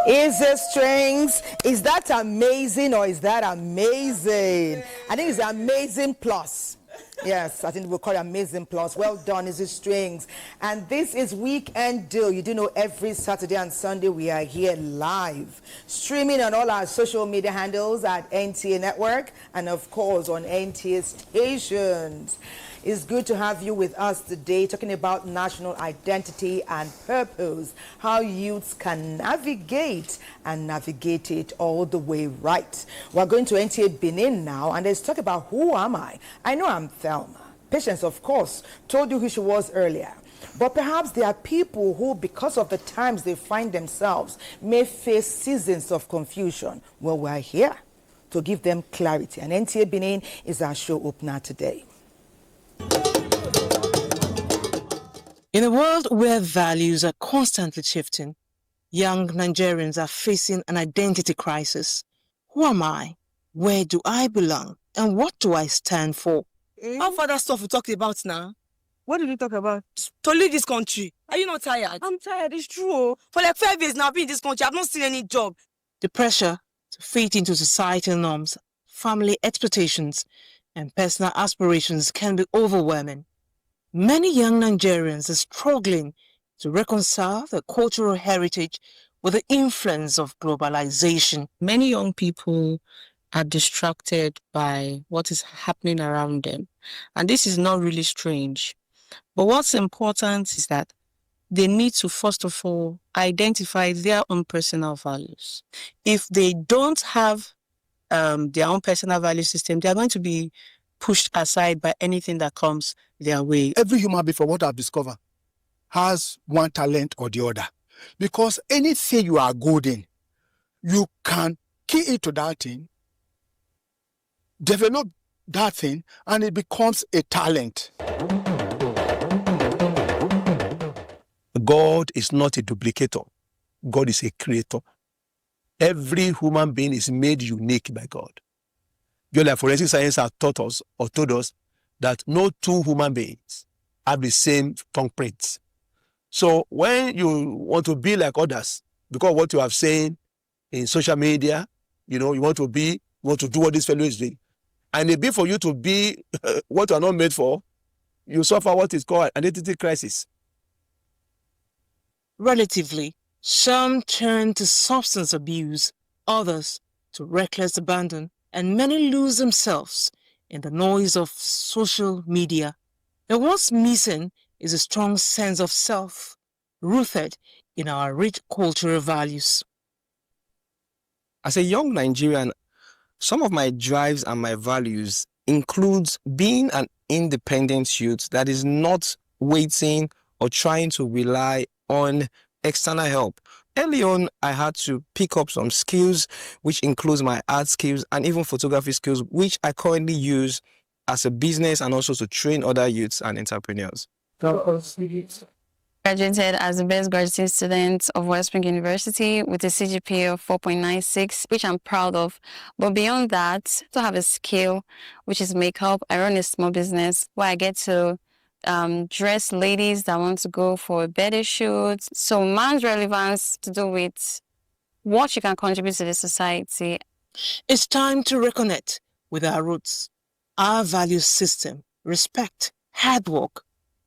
Is it strings? Is that amazing or is that amazing? I think it's amazing plus. Yes, I think we'll call it amazing plus. Well done, is it strings? And this is Weekend Deal. You do know every Saturday and Sunday we are here live, streaming on all our social media handles at NTA Network and of course on NTA stations. It's good to have you with us today talking about national identity and purpose, how youths can navigate and navigate it all the way right. We're going to NTA Benin now and let's talk about who am I? I know I'm Thelma. Patience, of course, told you who she was earlier. But perhaps there are people who, because of the times they find themselves, may face seasons of confusion. Well, we're here to give them clarity. And NTA Benin is our show opener today. In a world where values are constantly shifting, young Nigerians are facing an identity crisis. Who am I? Where do I belong? And what do I stand for? How far that stuff we talked about now? What did you talk about? To leave this country. Are you not tired? I'm tired, it's true. For like 5 years now, I've been in this country. I've not seen any job. The pressure to fit into societal norms, family expectations, and personal aspirations can be overwhelming. Many young Nigerians are struggling to reconcile their cultural heritage with the influence of globalization. Many young people are distracted by what is happening around them. And this is not really strange. But what's important is that they need to, first of all, identify their own personal values. If they don't have their own personal value system, they are going to be pushed aside by anything that comes their way. Every human being, from what I've discovered, has one talent or the other. Because anything you are good in, you can key into that thing, develop that thing, and it becomes a talent. God is not a duplicator. God is a creator. Every human being is made unique by God. Just like forensic science has taught us or told us that no two human beings have the same thumbprints. So when you want to be like others, because of what you have seen in social media, you want to do what this fellow is doing. And it be for you to be what you are not made for, you suffer what is called identity crisis. Relatively, some turn to substance abuse, others to reckless abandon, and many lose themselves in the noise of social media. And what's missing is a strong sense of self, rooted in our rich cultural values. As a young Nigerian, some of my drives and my values includes being an independent youth that is not waiting or trying to rely on external help. Early on, I had to pick up some skills, which includes my art skills and even photography skills, which I currently use as a business and also to train other youths and entrepreneurs. Graduated as the best graduate student of West Spring University with a CGPA of 4.96, which I'm proud of. But beyond that, to have a skill, which is makeup, I run a small business where I get to dress ladies that want to go for a birthday shoot. So man's relevance to do with what you can contribute to the society. It's time to reconnect with our roots, our value system, respect, hard work.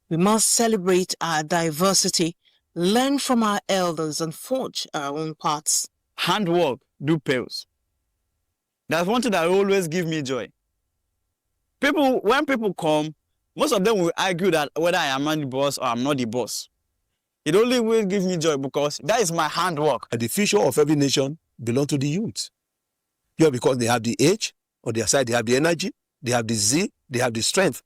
We must celebrate our diversity, learn from our elders, and forge our own paths. Handwork do pales. That's one thing that always gives me joy. When people come, most of them will argue that whether I am the boss or I'm not the boss. It only will give me joy because that is my handwork. The future of every nation belongs to the youth. Because they have the age, on their side they have the energy, they have the zeal, they have the strength.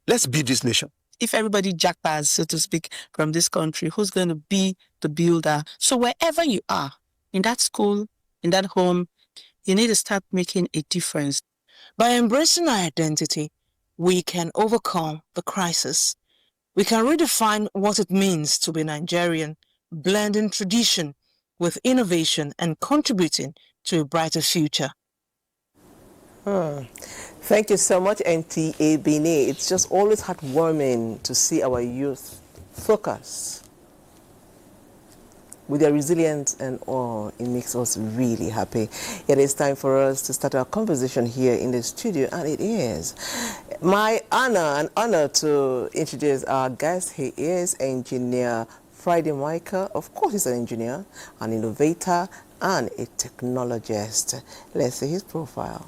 Let's build this nation. If everybody jackpass, so to speak, from this country, who's going to be the builder? So wherever you are, in that school, in that home, you need to start making a difference. By embracing our identity, we can overcome the crisis. We can redefine what it means to be Nigerian, blending tradition with innovation and contributing to a brighter future. Thank you so much, NTA Benin. It's just always heartwarming to see our youth focus with their resilience and all, it makes us really happy. It is time for us to start our conversation here in the studio, and it is my honor to introduce our guest. He is Engineer Friday Michael. Of course, he's an engineer, an innovator, and a technologist. Let's see his profile.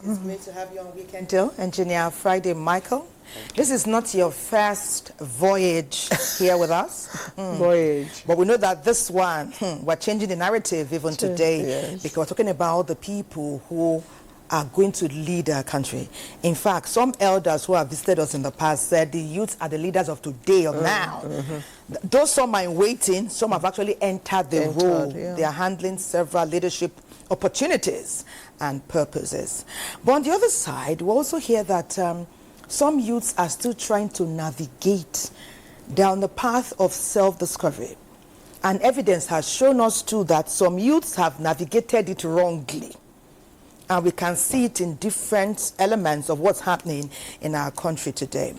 It's great to have you on Weekend Too, Engineer Friday Michael. This is not your first voyage here with us. Voyage. But we know that this one, we're changing the narrative even today, yes. because we're talking about the people who are going to lead our country. In fact, some elders who have visited us in the past said the youth are the leaders of today or now. Those some are in waiting, some have actually entered the role. Yeah. They are handling several leadership opportunities and purposes. But on the other side, we also hear that some youths are still trying to navigate down the path of self-discovery. And evidence has shown us too that some youths have navigated it wrongly. And we can see it in different elements of what's happening in our country today.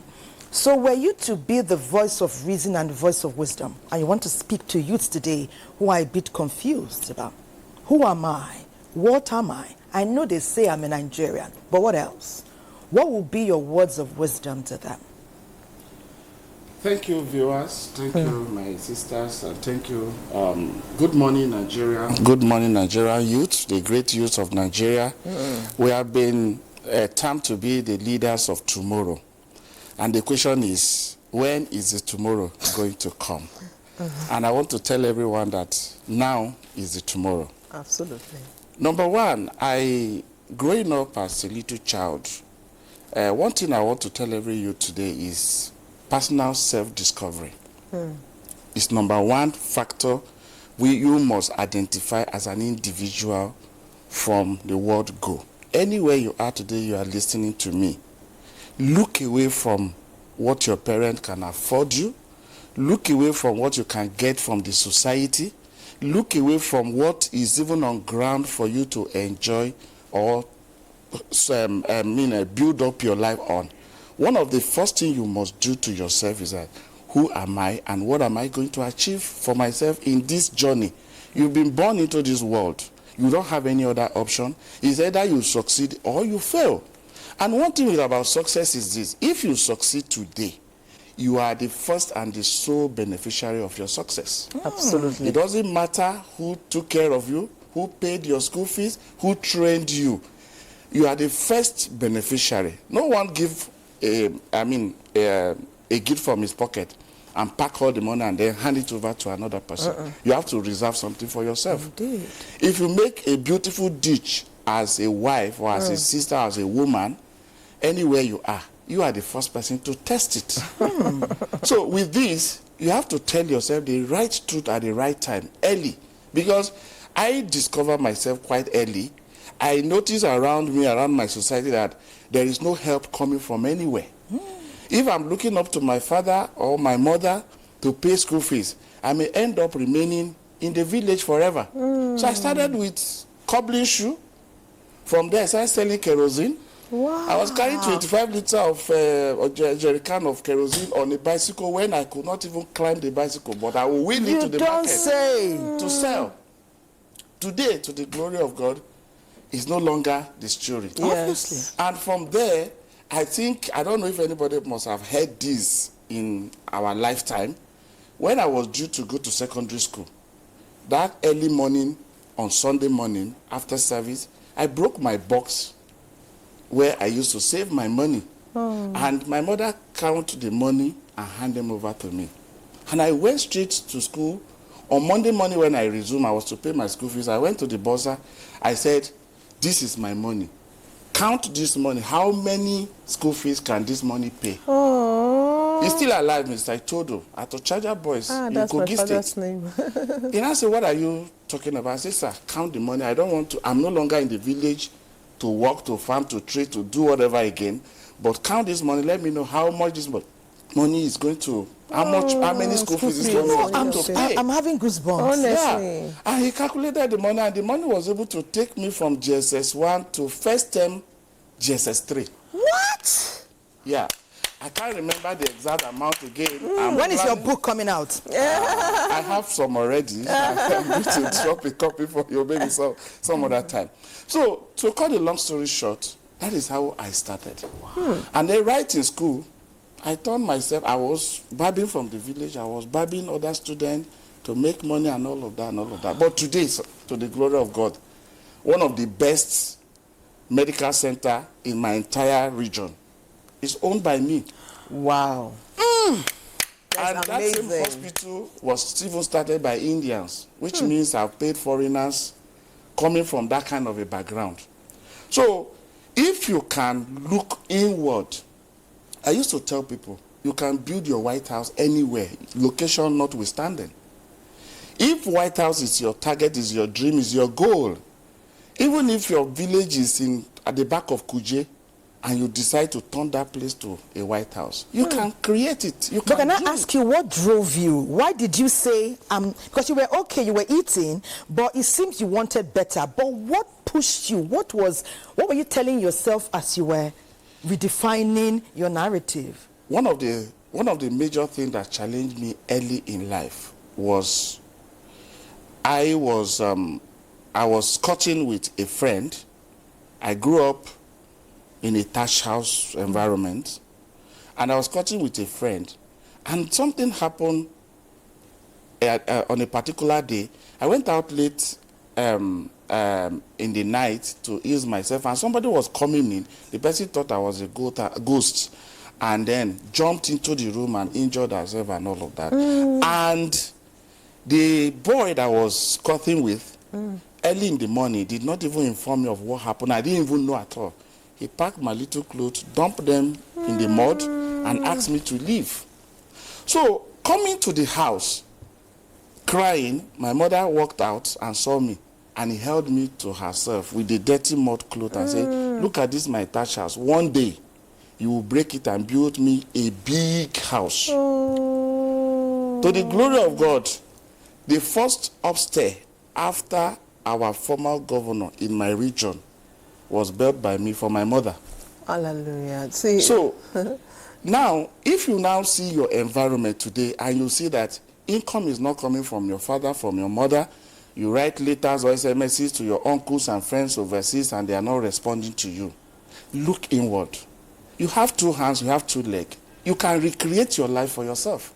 So were you to be the voice of reason and the voice of wisdom, and you want to speak to youths today who are a bit confused about who am I? What am I? I know they say I'm a Nigerian, but what else? What will be your words of wisdom to them? Thank you, viewers. Thank you, my sisters, and thank you. Good morning, Nigeria. Good morning, Nigeria youth, the great youth of Nigeria. We have been termed to be the leaders of tomorrow. And the question is, when is the tomorrow going to come? And I want to tell everyone that now is the tomorrow. Absolutely. Number one, growing up as a little child, one thing I want to tell every youth today is personal self-discovery. It's number one factor you must identify as an individual from the word go. Anywhere you are today, you are listening to me. Look away from what your parent can afford you. Look away from what you can get from the society. Look away from what is even on ground for you to enjoy or build up your life on. One of the first things you must do to yourself is that, who am I and what am I going to achieve for myself in this journey? You've been born into this world. You don't have any other option. It's either you succeed or you fail. And one thing about success is this: if you succeed today, you are the first and the sole beneficiary of your success. Absolutely. It doesn't matter who took care of you, who paid your school fees, who trained you. You are the first beneficiary. No one give a gift from his pocket and pack all the money and then hand it over to another person. You have to reserve something for yourself. Indeed. If you make a beautiful dish as a wife or as a sister, as a woman, anywhere you are the first person to test it. So with this, you have to tell yourself the right truth at the right time, early. Because I discovered myself quite early. I noticed around me, around my society, that there is no help coming from anywhere. If I'm looking up to my father or my mother to pay school fees, I may end up remaining in the village forever. So I started with cobbling shoe. From there, I started selling kerosene. Wow. I was carrying 25 liters of jerrycan of kerosene on a bicycle when I could not even climb the bicycle, but I will wheel it to the market to sell. Today, to the glory of God, is no longer the story. Obviously. And from there, I don't know if anybody must have heard this in our lifetime. When I was due to go to secondary school, that early morning, on Sunday morning, after service, I broke my box where I used to save my money. And my mother counted the money and handed them over to me. And I went straight to school On Monday morning when I resumed, I was to pay my school fees. I went to the bursar. I said, this is my money. Count this money. How many school fees can this money pay? Oh. He's still alive, Mr. Itodo. At Ochaja Boys in That's my Kogi father's State. name. He now said, what are you talking about? I said, sir, count the money. I don't want to. I'm no longer in the village to work, to farm, to trade, to do whatever again. But count this money. Let me know how much this money is going to, how many school fees is going to pay. I'm having goosebumps. Honestly. Yeah. And he calculated the money, and the money was able to take me from GSS 1 to first term GSS 3. What? Yeah. I can't remember the exact amount again. When is your book coming out? I have some already. I'm going to drop a copy for you maybe some other time. So, to cut the long story short, that is how I started. And then right in school, I turned myself, I was babbing from the village, I was babbing other students to make money and all of that. But today, to the glory of God, one of the best medical center in my entire region is owned by me. Wow. And That's that same amazing. hospital was even started by Indians, which means I've paid foreigners coming from that kind of a background. So if you can look inward, I used to tell people, you can build your White House anywhere, location notwithstanding. If White House is your target, is your dream, is your goal, even if your village is at the back of Kuje, and you decide to turn that place to a White House, you can create it. You But can I do ask you, what drove you? Why did you say, because you were okay, you were eating, but it seems you wanted better. But what pushed you? What were you telling yourself as you were redefining your narrative? One of the major things that challenged me early in life was I was cutting with a friend. I grew up in a thatched house environment, and I was cutting with a friend, and something happened on a particular day. I went out late in the night to ease myself, and somebody was coming in. The person thought I was a ghost, and then jumped into the room and injured herself and all of that. And the boy that I was cutting with, early in the morning, did not even inform me of what happened. I didn't even know at all. He packed my little clothes, dumped them in the mud, and asked me to leave. So, coming to the house, crying, my mother walked out and saw me, and he held me to herself with the dirty mud cloth and said, look at this, my thatched house. One day, you will break it and build me a big house. To the glory of God, the first upstairs after our former governor in my region was built by me for my mother. Hallelujah. See. So, now, if you now see your environment today and you see that income is not coming from your father, from your mother, you write letters or SMSs to your uncles and friends overseas and they are not responding to you, look inward. You have 2 hands, you have 2 legs. You can recreate your life for yourself.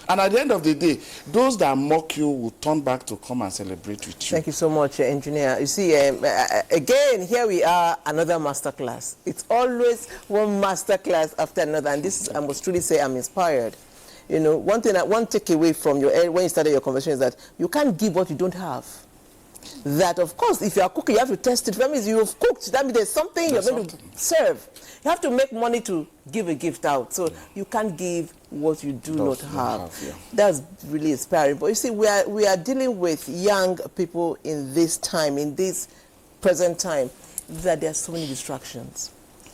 And at the end of the day, those that mock you will turn back to come and celebrate with you. Thank you so much, engineer. You see, again, here we are, another masterclass. It's always one masterclass after another, and this is, I must truly say, I'm inspired. You know, one takeaway from when you started your conversation is that you can't give what you don't have. That, of course, if you are cooking, you have to test it. That means you have cooked. That means there's something you're going to serve. You have to make money to give a gift out. So you can't give what you do not have. Yeah. That's really inspiring. But you see, we are dealing with young people in this time, in this present time, that there are so many distractions.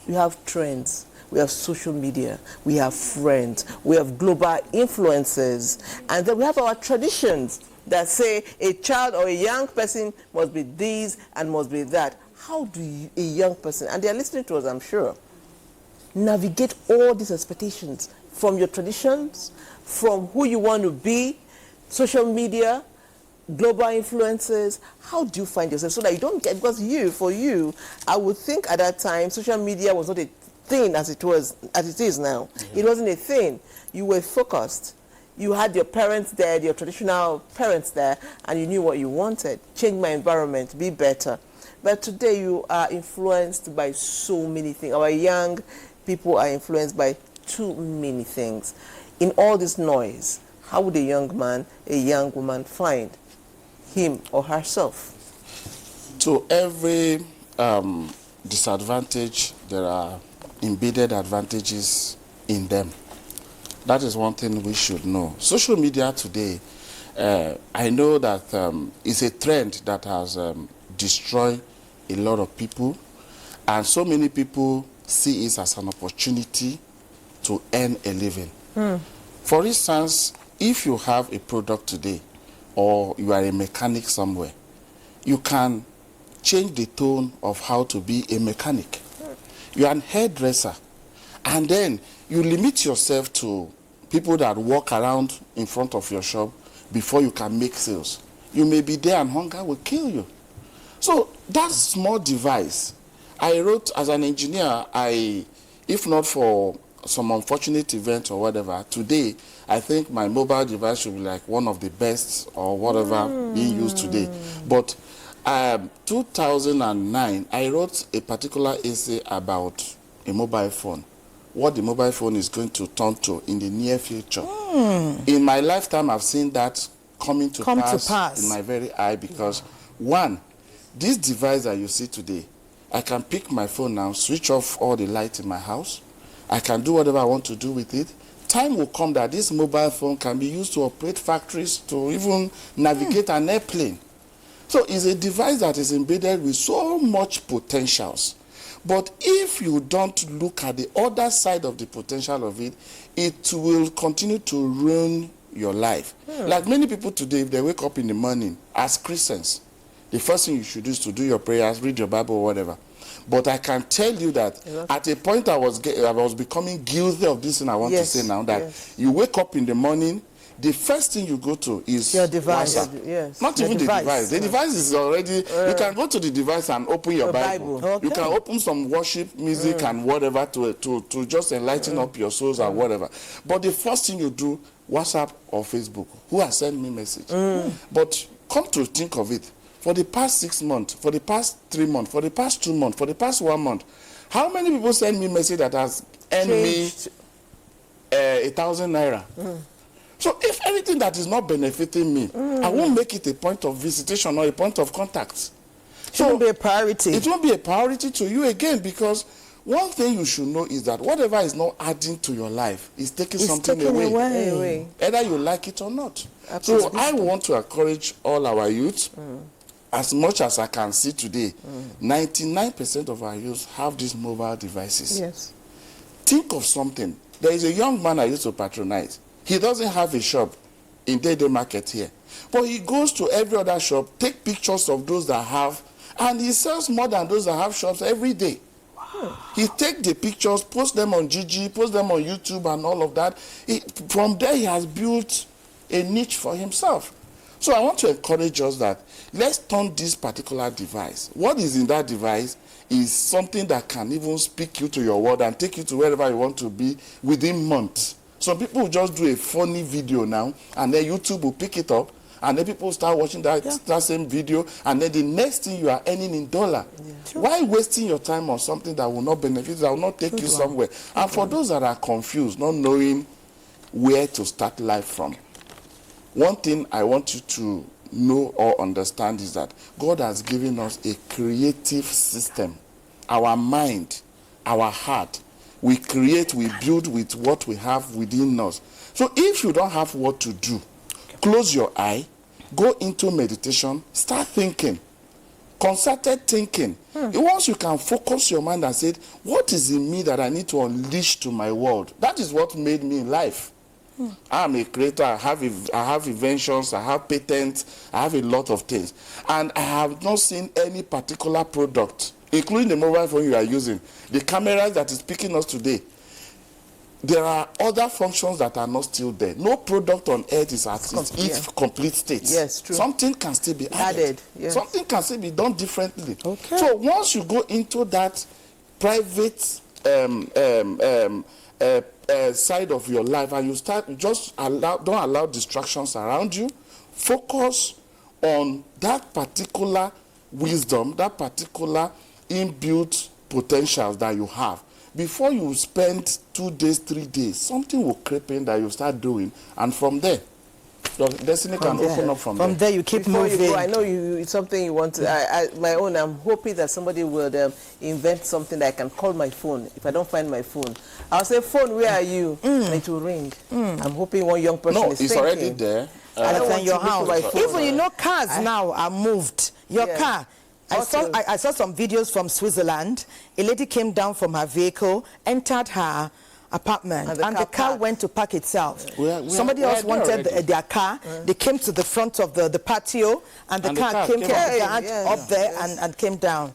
We have trends. We have social media. We have friends. We have global influences. And then we have our traditions that say a child or a young person must be this and must be that. How do a young person, and they are listening to us, I'm sure, navigate all these expectations from your traditions, from who you want to be, social media, global influences? How do you find yourself so that you don't get, because for you, I would think at that time, social media was not a thing as it is now. It wasn't a thing. You were focused. You had your parents there, your traditional parents there, and you knew what you wanted. Change my environment, be better. But today you are influenced by so many things. Our young people are influenced by too many things. In all this noise, how would a young man, a young woman find him or herself? To every disadvantage, there are embedded advantages in them. That is one thing we should know. Social media today, I know that it's a trend that has destroyed a lot of people, and so many people see it as an opportunity to earn a living. For instance, if you have a product today, or you are a mechanic somewhere, you can change the tone of how to be a mechanic. You are a hairdresser, and then you limit yourself to people that walk around in front of your shop before you can make sales. You may be there and hunger will kill you. So that small device, I wrote as an engineer, if not for some unfortunate event or whatever, today I think my mobile device should be like one of the best or whatever being used today. But 2009, I wrote a particular essay about a mobile phone, what the mobile phone is going to turn to in the near future. In my lifetime, I've seen that coming to pass in my very eye, because one, this device that you see today, I can pick my phone now, switch off all the lights in my house. I can do whatever I want to do with it. Time will come that this mobile phone can be used to operate factories, to even navigate an airplane. So it's a device that is embedded with so much potentials. But if you don't look at the other side of the potential of it, it will continue to ruin your life. Like many people today, if they wake up in the morning as Christians, the first thing you should do is to do your prayers, read your Bible or whatever. But I can tell you that at a point I was becoming guilty of this thing I want to say now, that you wake up in the morning, the first thing you go to is your device. Not even the device. The device is already, you can go to the device and open your Bible. Okay. You can open some worship music and whatever to just enlighten up your souls or whatever. But the first thing you do, WhatsApp or Facebook, who has sent me message. But come to think of it, for the past 6 months, for the past 3 months, for the past 2 months, for the past 1 month, how many people send me message that has earned me 1,000 naira? So if anything that is not benefiting me, I won't make it a point of visitation or a point of contact. It won't be a priority. It won't be a priority to you again, because one thing you should know is that whatever is not adding to your life is taking something away. Either you like it or not. So I want to encourage all our youth, as much as I can see today, 99% of our youth have these mobile devices. Yes. Think of something. There is a young man I used to patronize. He doesn't have a shop in Dede Market here, but he goes to every other shop, take pictures of those that have, and he sells more than those that have shops every day. He take the pictures, post them on Gigi, post them on YouTube and all of that. From there, he has built a niche for himself. So I want to encourage us that let's turn this particular device. What is in that device is something that can even speak you to your world and take you to wherever you want to be within months. Some people will just do a funny video now, and then YouTube will pick it up, and then people start watching that same video, and then the next thing you are earning in dollar. Why wasting your time on something that will not benefit, that will not take you somewhere? And for those that are confused, not knowing where to start life from, one thing I want you to know or understand is that God has given us a creative system. Our mind, our heart, we create, we build with what we have within us. So if you don't have what to do, close your eye, go into meditation, start thinking, concerted thinking. Once you can focus your mind and say, what is in me that I need to unleash to my world? That is what made me in life. I'm a creator, I have inventions, I have patents, I have a lot of things. And I have not seen any particular product, including the mobile phone you are using, the cameras that is picking us today. There are other functions that are not still there. No product on earth is at its complete state. Yes, true. Something can still be added. Yes. Something can still be done differently. Okay. So once you go into that private side of your life, and you start, don't allow distractions around you. Focus on that particular wisdom, that particular inbuilt potentials that you have. Before you spend 2 days, 3 days, something will creep in that you start doing, and from there Your destiny can open up from there. You keep Before moving. You go, I know it's something you want to. My own, I'm hoping that somebody would invent something that I can call my phone. If I don't find my phone, I'll say, phone, where are you? And it will ring. I'm hoping one young person is thinking. No, it's already there. I don't want your to look house. for my phone. Even, you know, cars now are moved. Your car. I saw some videos from Switzerland. A lady came down from her vehicle, entered her apartment, and the car went to park itself. Somebody else wanted their car. They came to the front of the patio, and the car came up there and came down.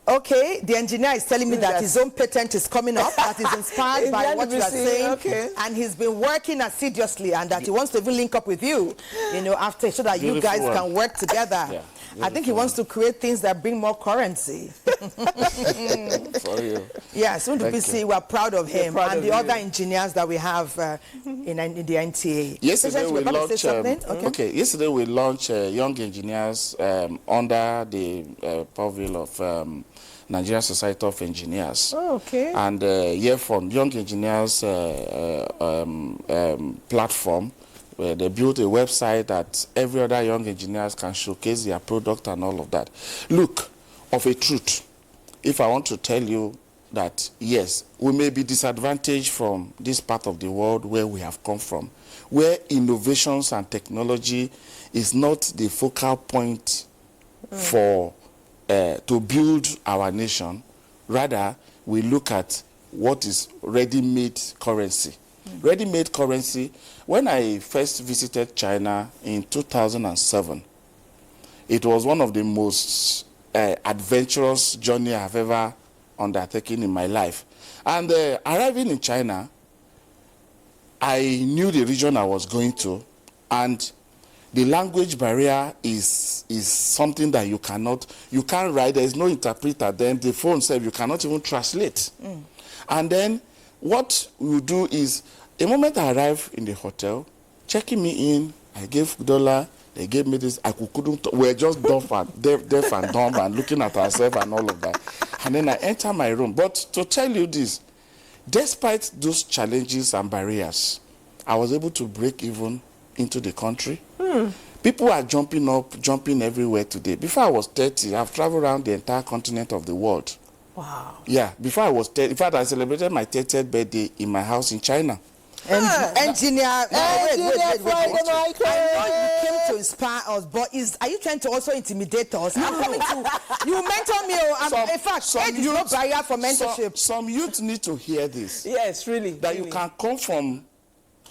Okay, the engineer is telling me that his own patent is coming up, that is inspired by what you are saying, and he's been working assiduously, and that he wants to even link up with you, you know, after, so that you guys can work together. I think he wants to create things that bring more currency. For you. Yeah, soon to be seen, we're proud of him and the other engineers that we have in the NTA. Yesterday we launched. Yesterday we launched young engineers under the purview of Nigerian Society of Engineers. And here from Young Engineers platform, where they built a website that every other young engineers can showcase their product and all of that. Look, of a truth, if I want to tell you that, yes, we may be disadvantaged from this part of the world where we have come from, where innovations and technology is not the focal point for to build our nation. Rather, we look at what is ready-made currency. Ready-made currency, when I first visited China in 2007, it was one of the most adventurous journey I've ever undertaken in my life. And arriving in China, I knew the region I was going to, and the language barrier is something that you can't write. There is no interpreter. Then the phone says you cannot even translate. And then what we do is, the moment I arrived in the hotel, checking me in, I gave $1, they gave me this, couldn't, we were just deaf and dumb and looking at ourselves and all of that. And then I enter my room. But to tell you this, despite those challenges and barriers, I was able to break even into the country. People are jumping everywhere today. Before I was 30, I've traveled around the entire continent of the world. Wow. Yeah, before I was 30, in fact, I celebrated my 30th birthday in my house in China. Engineer, wait. I know you came to inspire us, but are you trying to also intimidate us? I'm coming to you mentor me. In fact, age is no barrier for mentorship. Some youth need to hear this. Yes, really. That you can come from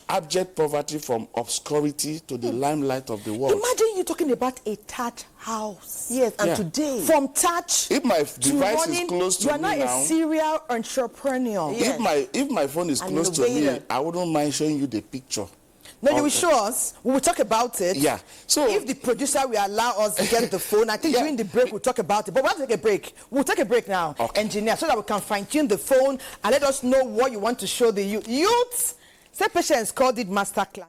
abject poverty, from obscurity to the limelight of the world. Imagine you talking about a thatched house. Yes, and today, from thatch, if my device is close to me now, you are not a serial entrepreneur. Yes. If my phone is close to me, I wouldn't mind showing you the picture. No, you will show us. We will talk about it. Yeah. So if the producer will allow us to get the phone, I think during the break we'll talk about it. But we'll take a break. We'll take a break now, engineer, so that we can fine-tune the phone and let us know what you want to show the youths. Say Patience called it masterclass.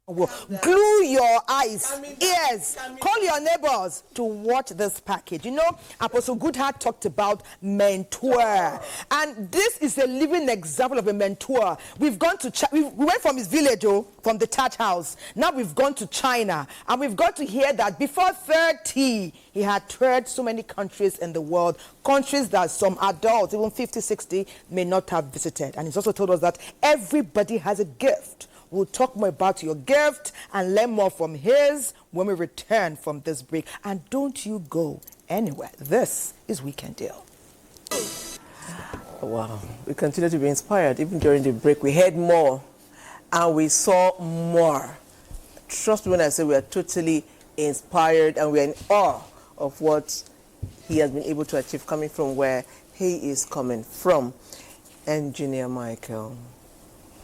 Glue your eyes, ears, call your neighbors to watch this package. You know, Apostle Goodheart talked about mentor, and this is a living example of a mentor. We've gone to we went from his village, from the thatch house. Now we've gone to China, and we've got to hear that before 30, he had toured so many countries in the world, countries that some adults, even 50, 60, may not have visited. And he's also told us that everybody has a gift. We'll talk more about your gift and learn more from his when we return from this break. And don't you go anywhere. This is Weekend Deal. Wow. We continue to be inspired. Even during the break, we heard more and we saw more. Trust me when I say we are totally inspired and we are in awe of what he has been able to achieve coming from where he is coming from. Engineer Michael.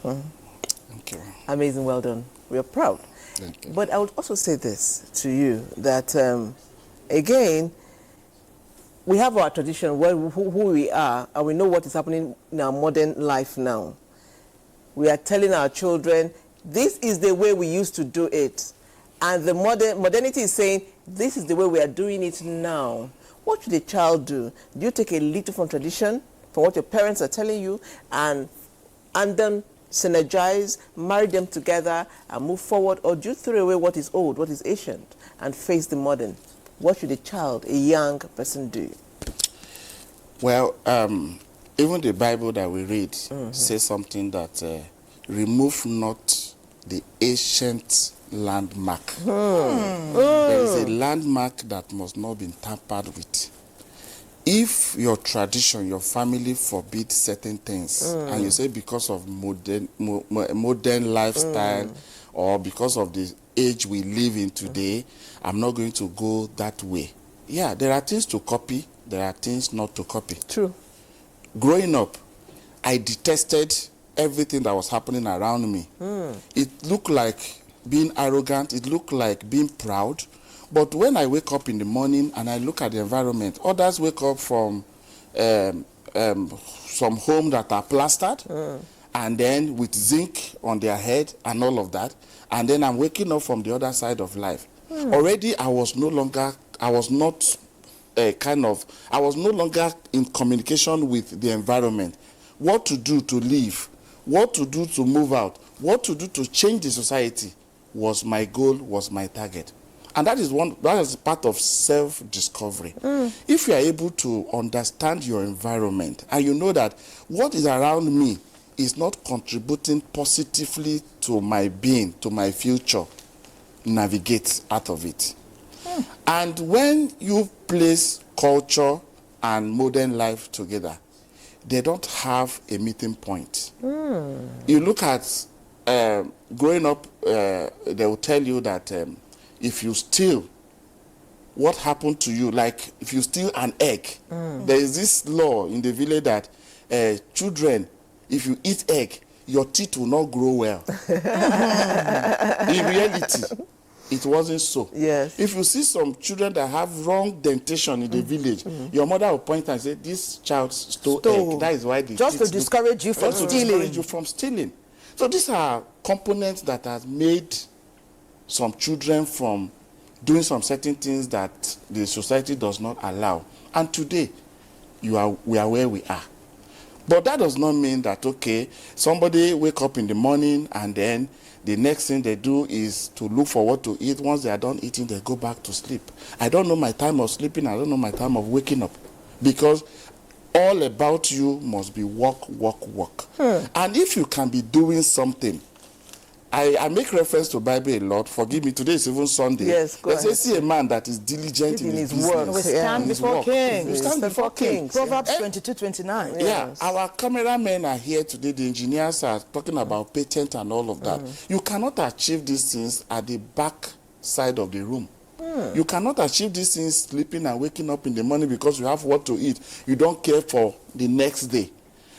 Thank you. Amazing, well done. We are proud. Thank you. But I would also say this to you, that again, we have our tradition, who we are, and we know what is happening in our modern life now. We are telling our children, this is the way we used to do it. And the modernity is saying, this is the way we are doing it now. What should a child do? Do you take a little from tradition, from what your parents are telling you, and then synergize, marry them together, and move forward? Or do you throw away what is old, what is ancient, and face the modern? What should a young person do? Well, even the Bible that we read says something that remove not the ancient landmark. There is a landmark that must not be tampered with. If your tradition, your family forbids certain things, and you say because of modern lifestyle or because of the age we live in today, I'm not going to go that way. Yeah, there are things to copy, there are things not to copy. True. Growing up, I detested everything that was happening around me. It looked like being arrogant, it looked like being proud. But when I wake up in the morning and I look at the environment, others wake up from some home that are plastered and then with zinc on their head and all of that. And then I'm waking up from the other side of life. Already I was no longer in communication with the environment. What to do to live, what to do to move out, what to do to change the society was my goal, was my target. And that is part of self-discovery. If you are able to understand your environment and you know that what is around me is not contributing positively to my being, to my future, navigate out of it. And when you place culture and modern life together, they don't have a meeting point. You look at growing up, they will tell you that if you steal, what happened to you? Like if you steal an egg, there is this law in the village that children, if you eat egg, your teeth will not grow well. In reality, it wasn't so. Yes. If you see some children that have wrong dentition in the village, your mother will point and say, this child stole egg. That is why the just to discourage you from stealing. So these are components that have made some children from doing some certain things that the society does not allow. And today, we are where we are. But that does not mean that, okay, somebody wake up in the morning and then the next thing they do is to look for what to eat. Once they are done eating, they go back to sleep. I don't know my time of sleeping. I don't know my time of waking up. Because all about you must be work, work, work. And if you can be doing something, I make reference to Bible a lot. Forgive me, today is even Sunday. Yes, go ahead. See a man that is diligent in his work. We stand before kings. We stand before kings. Proverbs 22:29. Yeah, our cameramen are here today. The engineers are talking about patent and all of that. You cannot achieve these things at the back side of the room. You cannot achieve these things sleeping and waking up in the morning because you have what to eat. You don't care for the next day.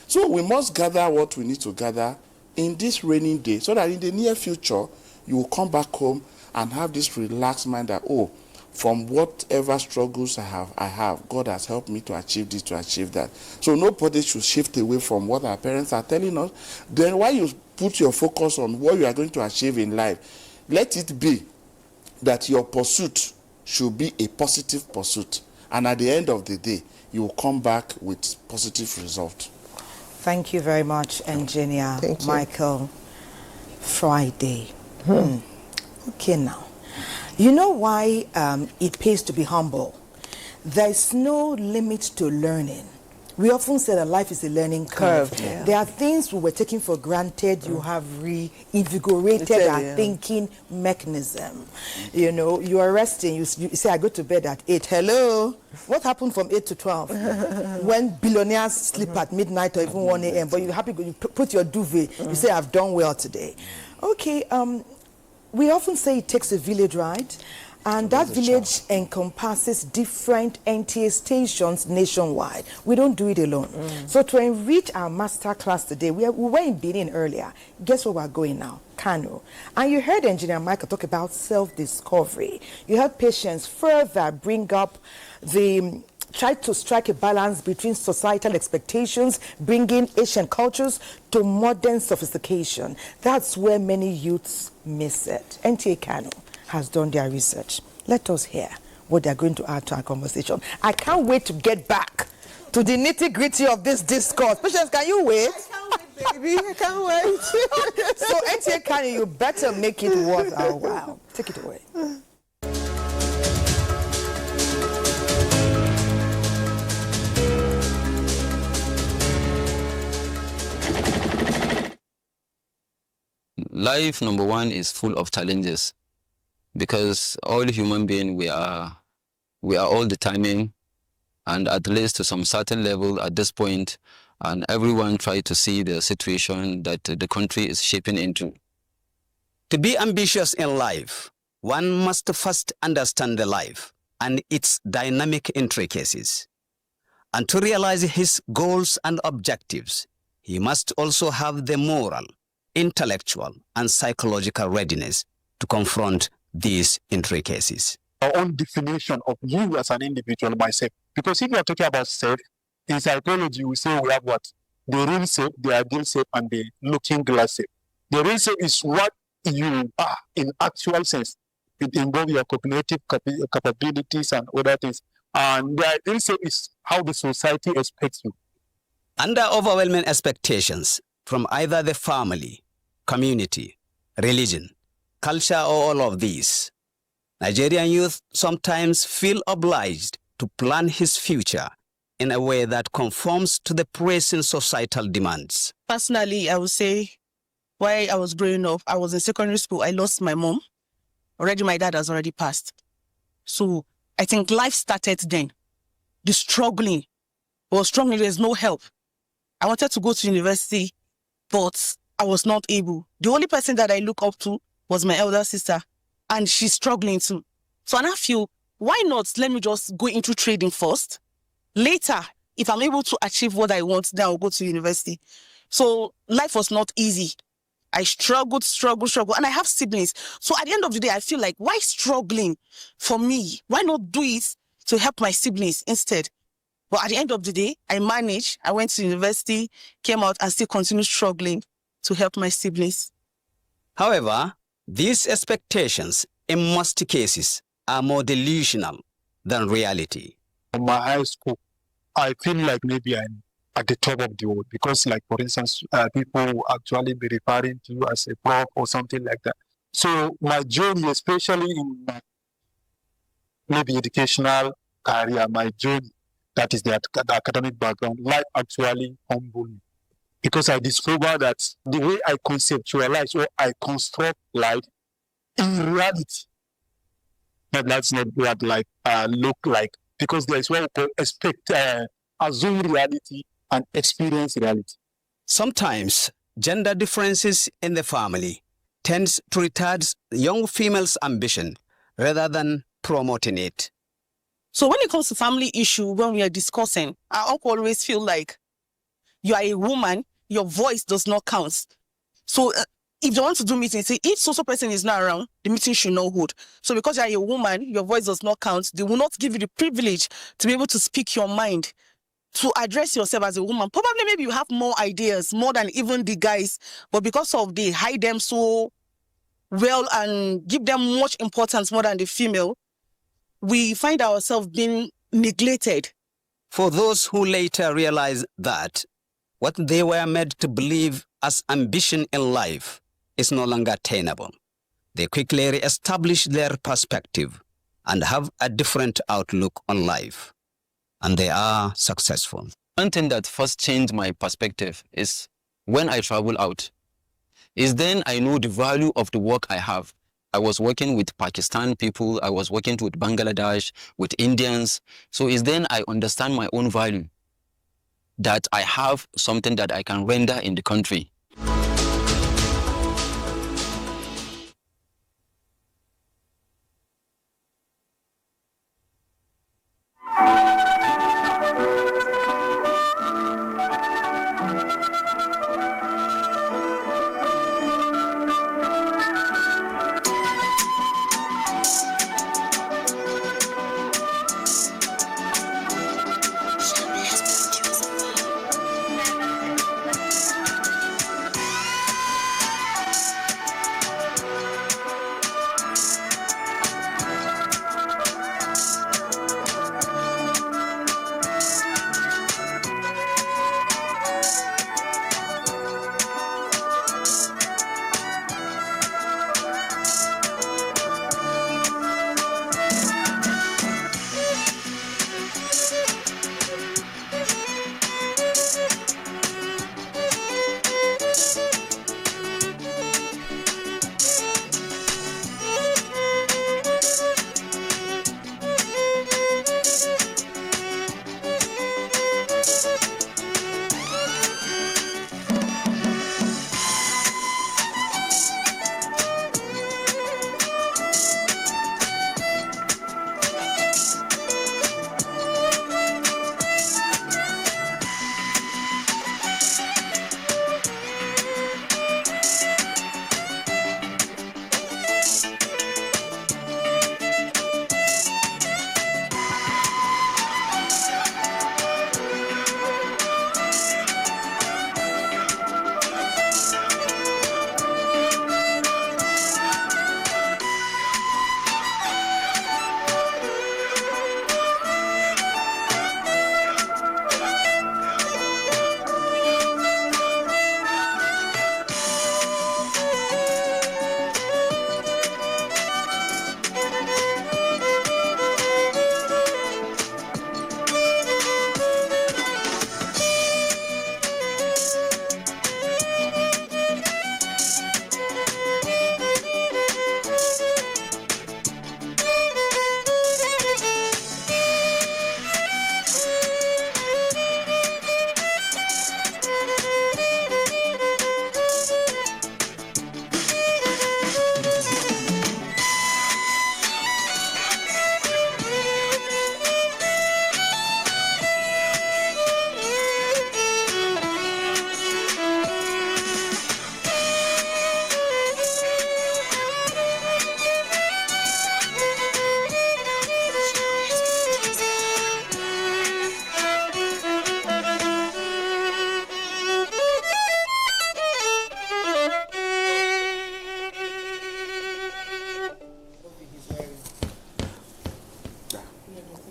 So we must gather what we need to gather in this raining day, so that in the near future, you will come back home and have this relaxed mind that, oh, from whatever struggles I have, God has helped me to achieve this, to achieve that. So nobody should shift away from what our parents are telling us. Then why you put your focus on what you are going to achieve in life, let it be that your pursuit should be a positive pursuit. And at the end of the day, you will come back with positive result. Thank you very much, Engineer Michael Friday. Okay, now, you know why it pays to be humble? There's no limit to learning. We often say that life is a learning curve. There are things we were taking for granted. You have reinvigorated our thinking mechanism. You know, you are resting. You say, I go to bed at 8. Hello? What happened from 8 to 12? When billionaires sleep at midnight or even 1 a.m., but you're happy, you put your duvet. You say, I've done well today. Okay, we often say it takes a village, right? And that village encompasses different NTA stations nationwide. We don't do it alone. So to enrich our master class today, we were in Benin earlier. Guess where we're going now? Kano. And you heard Engineer Michael talk about self-discovery. You heard Patience further bring up try to strike a balance between societal expectations, bringing Asian cultures to modern sophistication. That's where many youths miss it. NTA Kano has done their research. Let us hear what they're going to add to our conversation. I can't wait to get back to the nitty-gritty of this discourse. Patience, can you wait? Baby, I can't wait. So, Etie Kani, you better make it worth our while. Take it away. Life, number one, is full of challenges because all human beings, we are all determined, and at least to some certain level at this point, and everyone try to see the situation that the country is shaping into. To be ambitious in life, one must first understand the life and its dynamic intricacies. And to realize his goals and objectives, he must also have the moral, intellectual, and psychological readiness to confront these intricacies. Our own definition of you as an individual, myself. Because if you are talking about self, in psychology, we say we have what? The real self, the ideal self, and the looking glass self. The real self is what you are in actual sense. It involves your cognitive capabilities and other things. And the ideal self is how the society expects you. Under overwhelming expectations from either the family, community, religion, culture, or all of these, Nigerian youth sometimes feel obliged to plan his future in a way that conforms to the pressing societal demands. Personally, I would say, while I was growing up, I was in secondary school, I lost my mom. Already my dad has already passed. So I think life started then. The struggling was struggling, there's no help. I wanted to go to university, but I was not able. The only person that I look up to was my elder sister, and she's struggling too. So I feel, why not let me just go into trading first? Later, if I'm able to achieve what I want, then I'll go to university. So life was not easy. I struggled, and I have siblings. So at the end of the day, I feel like, why struggling for me? Why not do it to help my siblings instead? But at the end of the day, I managed. I went to university, came out, and still continued struggling to help my siblings. However, these expectations, in most cases, are more delusional than reality. In my high school, I feel like maybe I'm at the top of the world because, like, for instance, people will actually be referring to you as a prof or something like that. So my journey, especially in my maybe educational career, my journey, that is the academic background, life actually humbled me. Because I discovered that the way I conceptualize or I construct life, in reality, that's not what life look like. Because there is what we expect, assume reality and experience reality. Sometimes gender differences in the family tends to retard young females' ambition rather than promoting it. So when it comes to family issue, when we are discussing, our uncle always feel like you are a woman, your voice does not count. So if they want to do meetings, say if social person is not around, the meeting should not hold. So because you are a woman, your voice does not count. They will not give you the privilege to be able to speak your mind, to address yourself as a woman. Probably maybe you have more ideas, more than even the guys, but because of they hide them so well and give them much importance more than the female, we find ourselves being neglected. For those who later realize that what they were made to believe as ambition in life is no longer attainable, they quickly re-establish their perspective and have a different outlook on life. And they are successful. One thing that first changed my perspective is when I travel out. Is then I know the value of the work I have. I was working with Pakistan people, I was working with Bangladesh, with Indians. So it's then I understand my own value, that I have something that I can render in the country.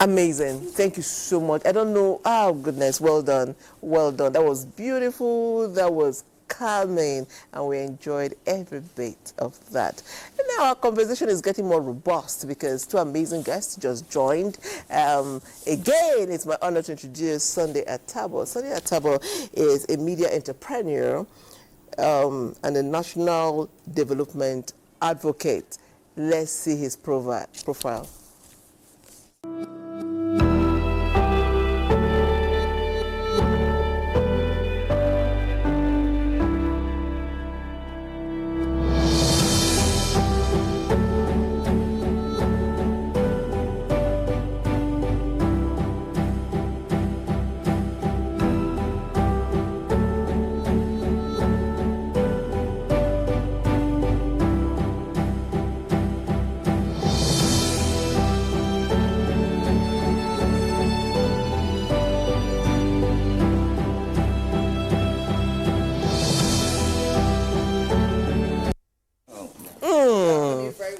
Amazing. Thank you so much. I don't know. Oh, goodness. Well done. Well done. That was beautiful. That was calming. And we enjoyed every bit of that. And now our conversation is getting more robust because two amazing guests just joined. Again, it's my honor to introduce Sunday Atabo. Sunday Atabo is a media entrepreneur and a national development advocate. Let's see his profile.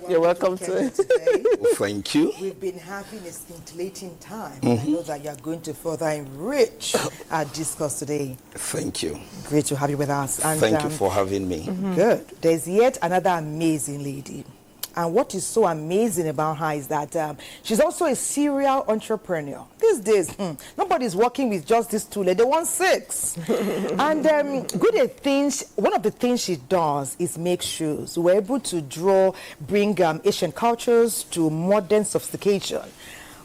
You're welcome to today. Well, thank you. We've been having a scintillating time. I know that you're going to further enrich our discourse today. Thank you. Great to have you with us. And, Thank you for having me. Good. There's yet another amazing lady. And what is so amazing about her is that she's also a serial entrepreneur. These days, nobody's working with just these two. They want 6. And one of the things she does is make shoes. We're able to bring Asian cultures to modern sophistication.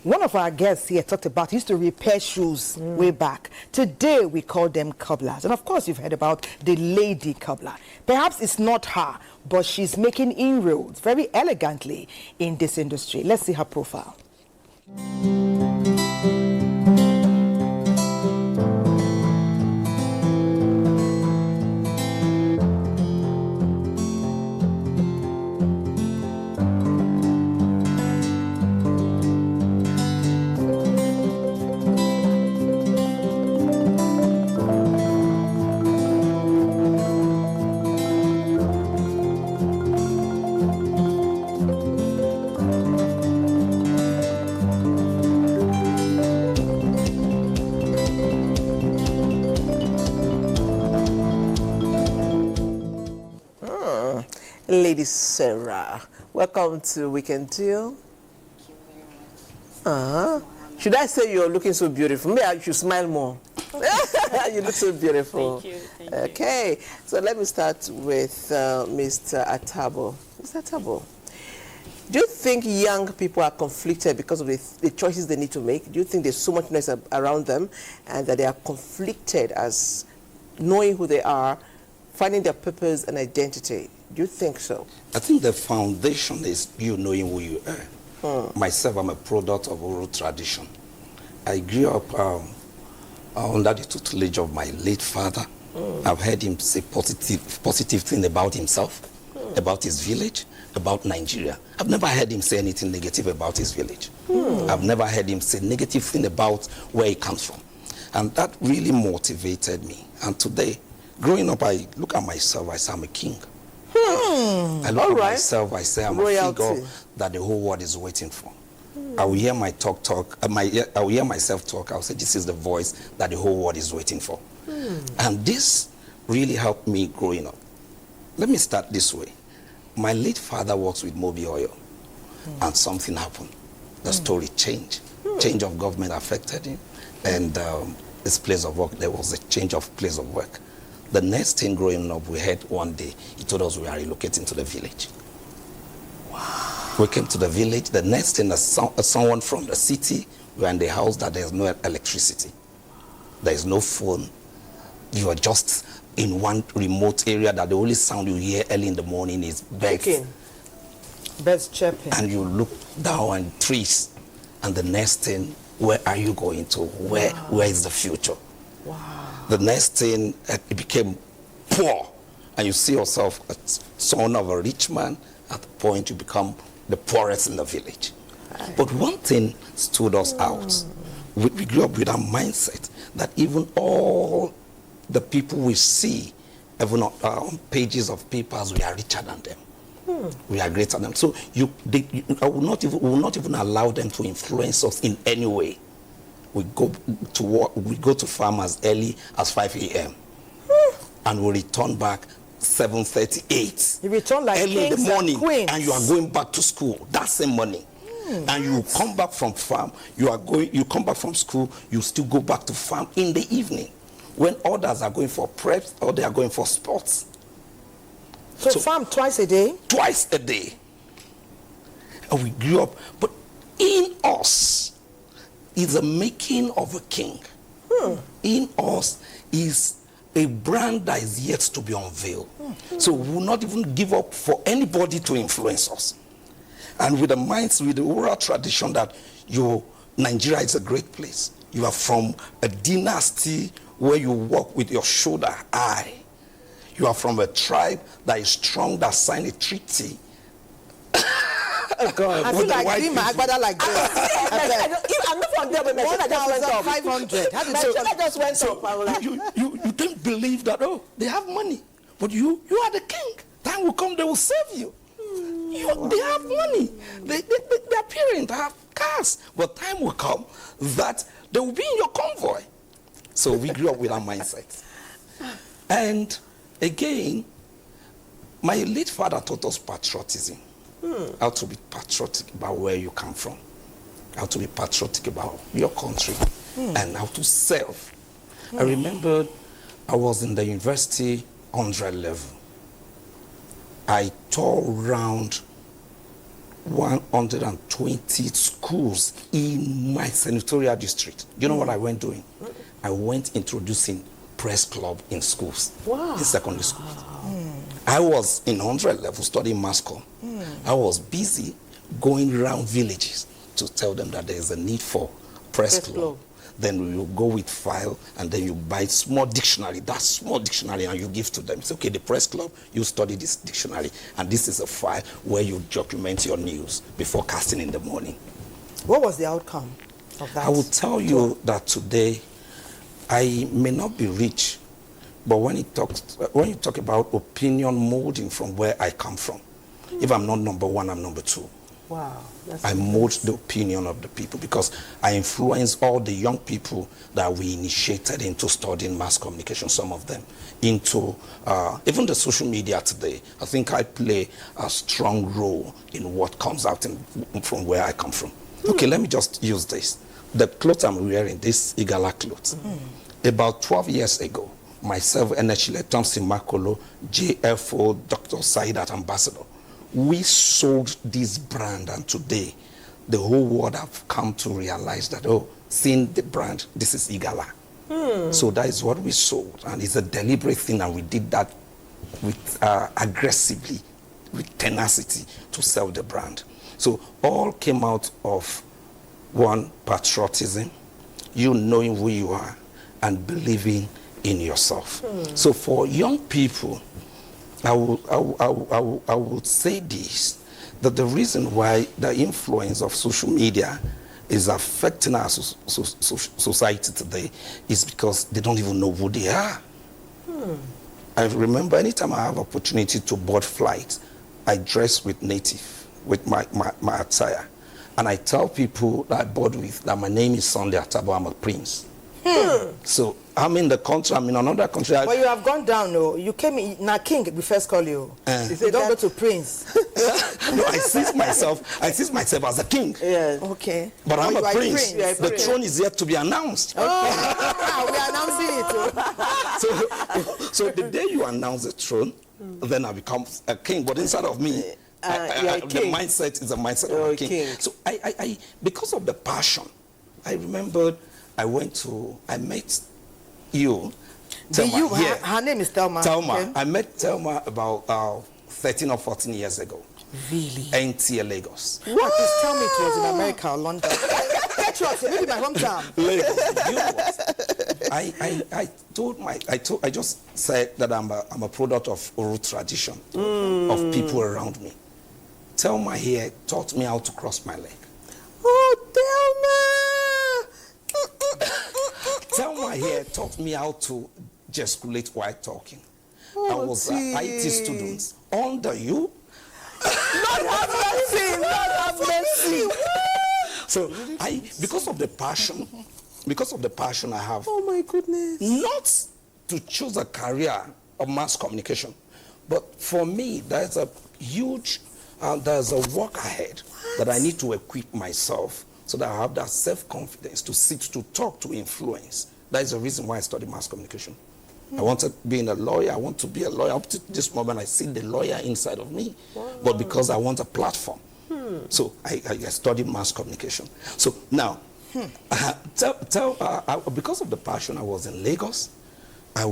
One of our guests here talked about, he used to repair shoes way back. Today, we call them cobblers. And of course, you've heard about the lady cobbler. Perhaps it's not her, but she's making inroads very elegantly in this industry. Let's see her profile. Lady Sarah, welcome to Weekend Deal. Should I say you're looking so beautiful? Maybe I should smile more. You look so beautiful. Thank you. Okay, so let me start with Mr. Atabo. Mr. Atabo, do you think young people are conflicted because of the choices they need to make? Do you think there's so much noise around them and that they are conflicted as knowing who they are, finding their purpose and identity? Do you think so? I think the foundation is you knowing who you are. Myself, I'm a product of oral tradition. I grew up under the tutelage of my late father. I've heard him say positive thing about himself, about his village, about Nigeria. I've never heard him say anything negative about his village. I've never heard him say negative thing about where he comes from. And that really motivated me. And today, growing up, I look at myself, I say I'm a king. I look at myself, I say I'm a figure that the whole world is waiting for. I will hear my I will hear myself talk, I'll say this is the voice that the whole world is waiting for. And this really helped me growing up. Let me start this way. My late father works with Mobi Oil, and something happened. The story changed. Change of government affected him, and his place of work, there was a change of place of work. The next thing growing up, we heard one day, he told us we are relocating to the village. Wow. We came to the village. The next thing, someone from the city, we are in the house that there's no electricity. There is no phone. You are just in one remote area that the only sound you hear early in the morning is birds. Birds chirping. And you look down and trees. And the next thing, where are you going to? Where is the future? Wow. The next thing, it became poor. And you see yourself as son of a rich man. At the point, you become the poorest in the village. But one thing stood us out. We grew up with a mindset that even all the people we see, even on pages of papers, we are richer than them. We are greater than them. So I will not even allow them to influence us in any way. We go to work, we go to farm as early as 5 a.m. and we return back 7:38. You return like early in the kings morning, and queens. and you are going back to school that same morning. And you come back from farm, you come back from school, you still go back to farm in the evening when others are going for preps or they are going for sports. So farm twice a day? Twice a day. And we grew up, but in us is the making of a king. In us is a brand that is yet to be unveiled. So we will not even give up for anybody to influence us. And with the oral tradition that Nigeria is a great place. You are from a dynasty where you walk with your shoulder high. You are from a tribe that is strong, that signed a treaty. Oh God! I feel like doing my agbada like this. I'm not from there, but my shoulder just went up. 500. How did my shoulder just went up? You don't believe that? Oh, they have money, but you are the king. Time will come, they will serve you. They have money. Their parents have cars, but time will come that they will be in your convoy. So we grew up with that mindset. And again, my late father taught us patriotism. How to be patriotic about where you come from. How to be patriotic about your country. And how to serve. I remember I was in the university 100 level. I toured around 120 schools in my senatorial district. You know what I went doing? I went introducing press club in schools, in secondary schools. I was in 100 level studying mass comm. I was busy going around villages to tell them that there is a need for press club. Then you go with file and then you buy small dictionary, that small dictionary, and you give to them. It's okay, the press club, you study this dictionary, and this is a file where you document your news before casting in the morning. What was the outcome of that? I will tell you that today, I may not be rich, but when you talk about opinion molding from where I come from, if I'm not number one, I'm number two. Wow. I mold the opinion of the people because I influence all the young people that we initiated into studying mass communication, some of them, into even the social media today. I think I play a strong role in what comes out from where I come from. Okay, let me just use this. The clothes I'm wearing, this Igala clothes. About 12 years ago, myself, Enechile Thompson Makolo, JFO, Dr. Saidat Ambassador, we sold this brand, and today the whole world have come to realize that, seeing the brand, this is Igala. So that is what we sold, and it's a deliberate thing, and we did that with aggressively, with tenacity to sell the brand. So all came out of one, patriotism, you knowing who you are and believing in yourself. So for young people, I would say this, that the reason why the influence of social media is affecting our society today is because they don't even know who they are. I remember anytime I have opportunity to board flight, I dress with native, with my attire. And I tell people that I board with that my name is Sunday Atabo, I'm a prince. So I'm in the country, I'm in another country. But you have gone down, no? You came in, now king, we first call you. You say, don't go to prince. No, I see myself as a king. Yes. Okay. But I'm a prince. The Okay. throne is yet to be announced. We are announcing it. So the day you announce the throne, then I become a king. But inside of me, the mindset is a mindset of a king. So I because of the passion, I remembered I met you. Thelma, her name is Thelma. Thelma. Okay. I met Thelma about 13 or 14 years ago. Really? NTA Lagos. What? Please tell me it was in America or London. Maybe my hometown. Lagos. I just said that I'm a product of oral tradition of people around me. Thelma here taught me how to cross my leg. Oh, Thelma! Thelma here taught me how to gesticulate while talking. I was an IT student under you. Lord have mercy. Lord have mercy. So because of the passion I have. Oh my goodness. Not to choose a career of mass communication, but for me, there's a huge, there's a work ahead that I need to equip myself so that I have that self-confidence to sit, to talk, to influence. That is the reason why I studied mass communication. I wanted being a lawyer. I want to be a lawyer. Up to this moment, I see the lawyer inside of me, but because I want a platform. So I studied mass communication. So now, because of the passion, I was in Lagos. I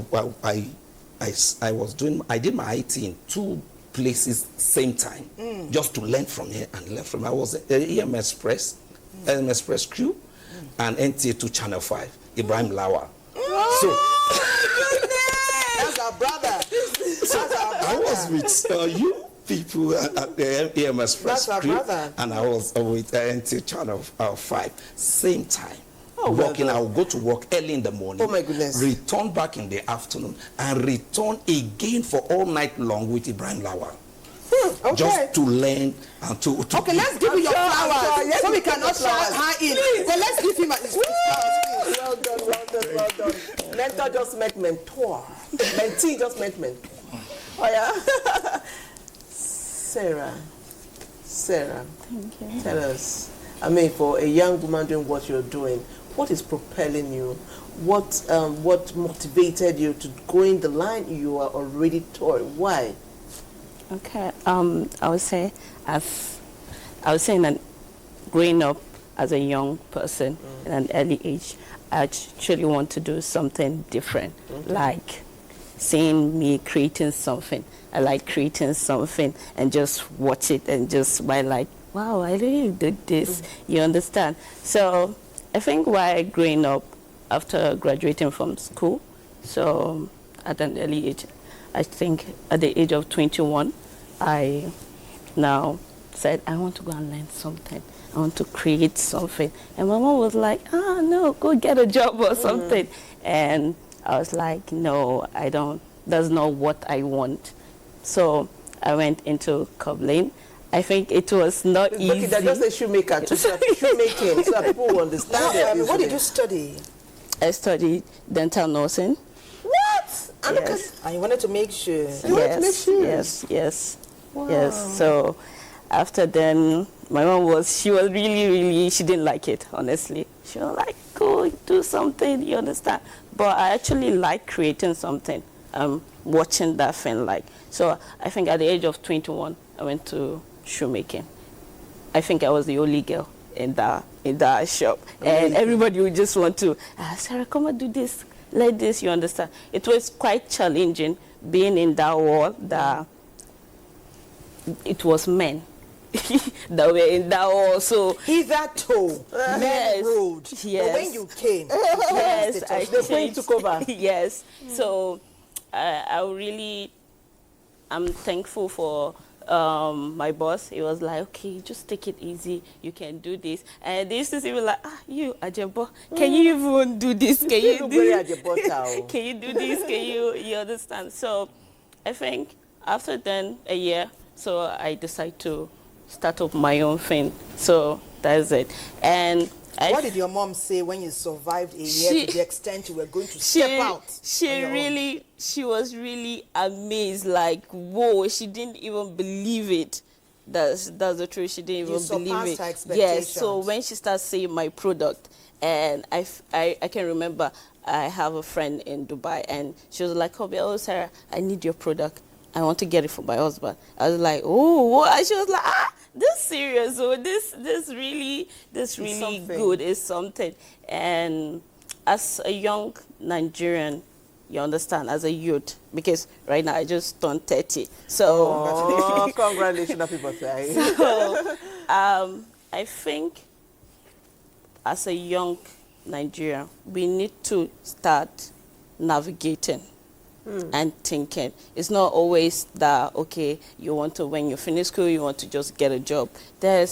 did my IT in 2 places same time, just to learn from here and learn from. I was EMS Press crew, and NTA2 Channel 5, Ibrahim Lawal. So That's our brother. I was with you people at the EMS Press crew, and I was with NTA Channel 5, same time. Working, I will go to work early in the morning. Oh my goodness. Return back in the afternoon and return again for all night long with Ibrahim Lawal. Okay. Just to learn and to Okay, let's give him your flowers. So we cannot shout her in. But let's give him his flowers. Well done, well done, well done. Mentor just meant mentor. Mentee just meant mentor. Oh yeah. Sarah, Thank you. tell us. I mean, for a young woman doing what you're doing, what is propelling you? What motivated you to go in the line you are already taught? Why? Okay, I would say that growing up as a young person in an early age, I actually want to do something different, like seeing me creating something. I like creating something and just watch it and just by like, wow, I really did this. You understand? So I think while growing up, after graduating from school, so at an early age, I think at the age of 21, I now said, I want to go and learn something. I want to create something. And my mom was like, no, go get a job or something. And I was like, no, I don't. That's not what I want. So I went into cobbling. I think it was not easy. But just a shoemaker, shoemaking, so that people will understand it. What did you study? I studied dental nursing. What? Yes. And you wanted to make sure. Yes. So after then, my mom she was really, she didn't like it, honestly. She was like, go do something, you understand? But I actually like creating something, watching that thing like. So I think at the age of 21, I went to shoemaking. I think I was the only girl in that shop. And everybody would just want to, Sarah, come and do this, let this, you understand? It was quite challenging being in that world that it was men that were in that world. So hitherto, men ruled. Yes. But when you came, yes, the queen took over. Yes. So I'm thankful for my boss. He was like, okay, just take it easy. You can do this. And they used to say, like, you, Ajebo, can you even do this? Can you do this? Can you do this? You understand? So I think after then, a year, so I decided to start up my own thing. So that's it. And what did your mom say when you survived a year to the extent you were going to step out? She was really amazed, like, whoa, she didn't even believe it. That's the truth. She didn't even believe it. Her expectations. Yes, so when she started seeing my product, and I can remember I have a friend in Dubai, and she was like, oh, Sarah, I need your product. I want to get it for my husband. I was like, oh, what? And she was like, this serious, oh, this really good is something. And as a young Nigerian, you understand, as a youth, because right now I just turned 30. So congratulations, happy birthday. So I think as a young Nigerian, we need to start navigating and thinking. It's not always that, okay, you want to, when you finish school, you want to just get a job. I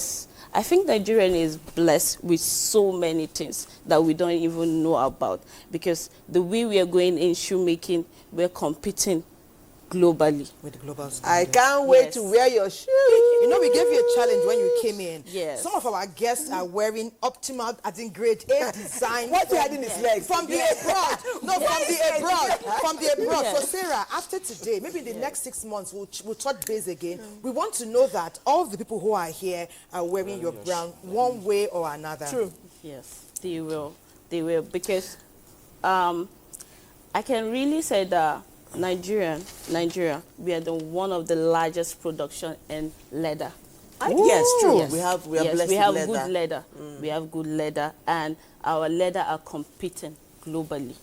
think Nigerian is blessed with so many things that we don't even know about, because the way we are going in shoemaking, we're competing globally. With the global standard. I can't wait to wear your shoes. You know, we gave you a challenge when you came in. Yes. Some of our guests are wearing optimal, I think, grade A design. What you had in his legs? From the abroad. No, from the abroad. From the abroad. Yes. So, Sarah, after today, maybe in the next 6 months, we'll touch base again. We want to know that all the people who are here are wearing your brand one way or another. True. Yes, they will. They will, because I can really say that Nigeria, we are one of the largest production in leather. Yes, true. Yes. We are blessed we have with leather. good leather. We have good leather, and our leather are competing globally.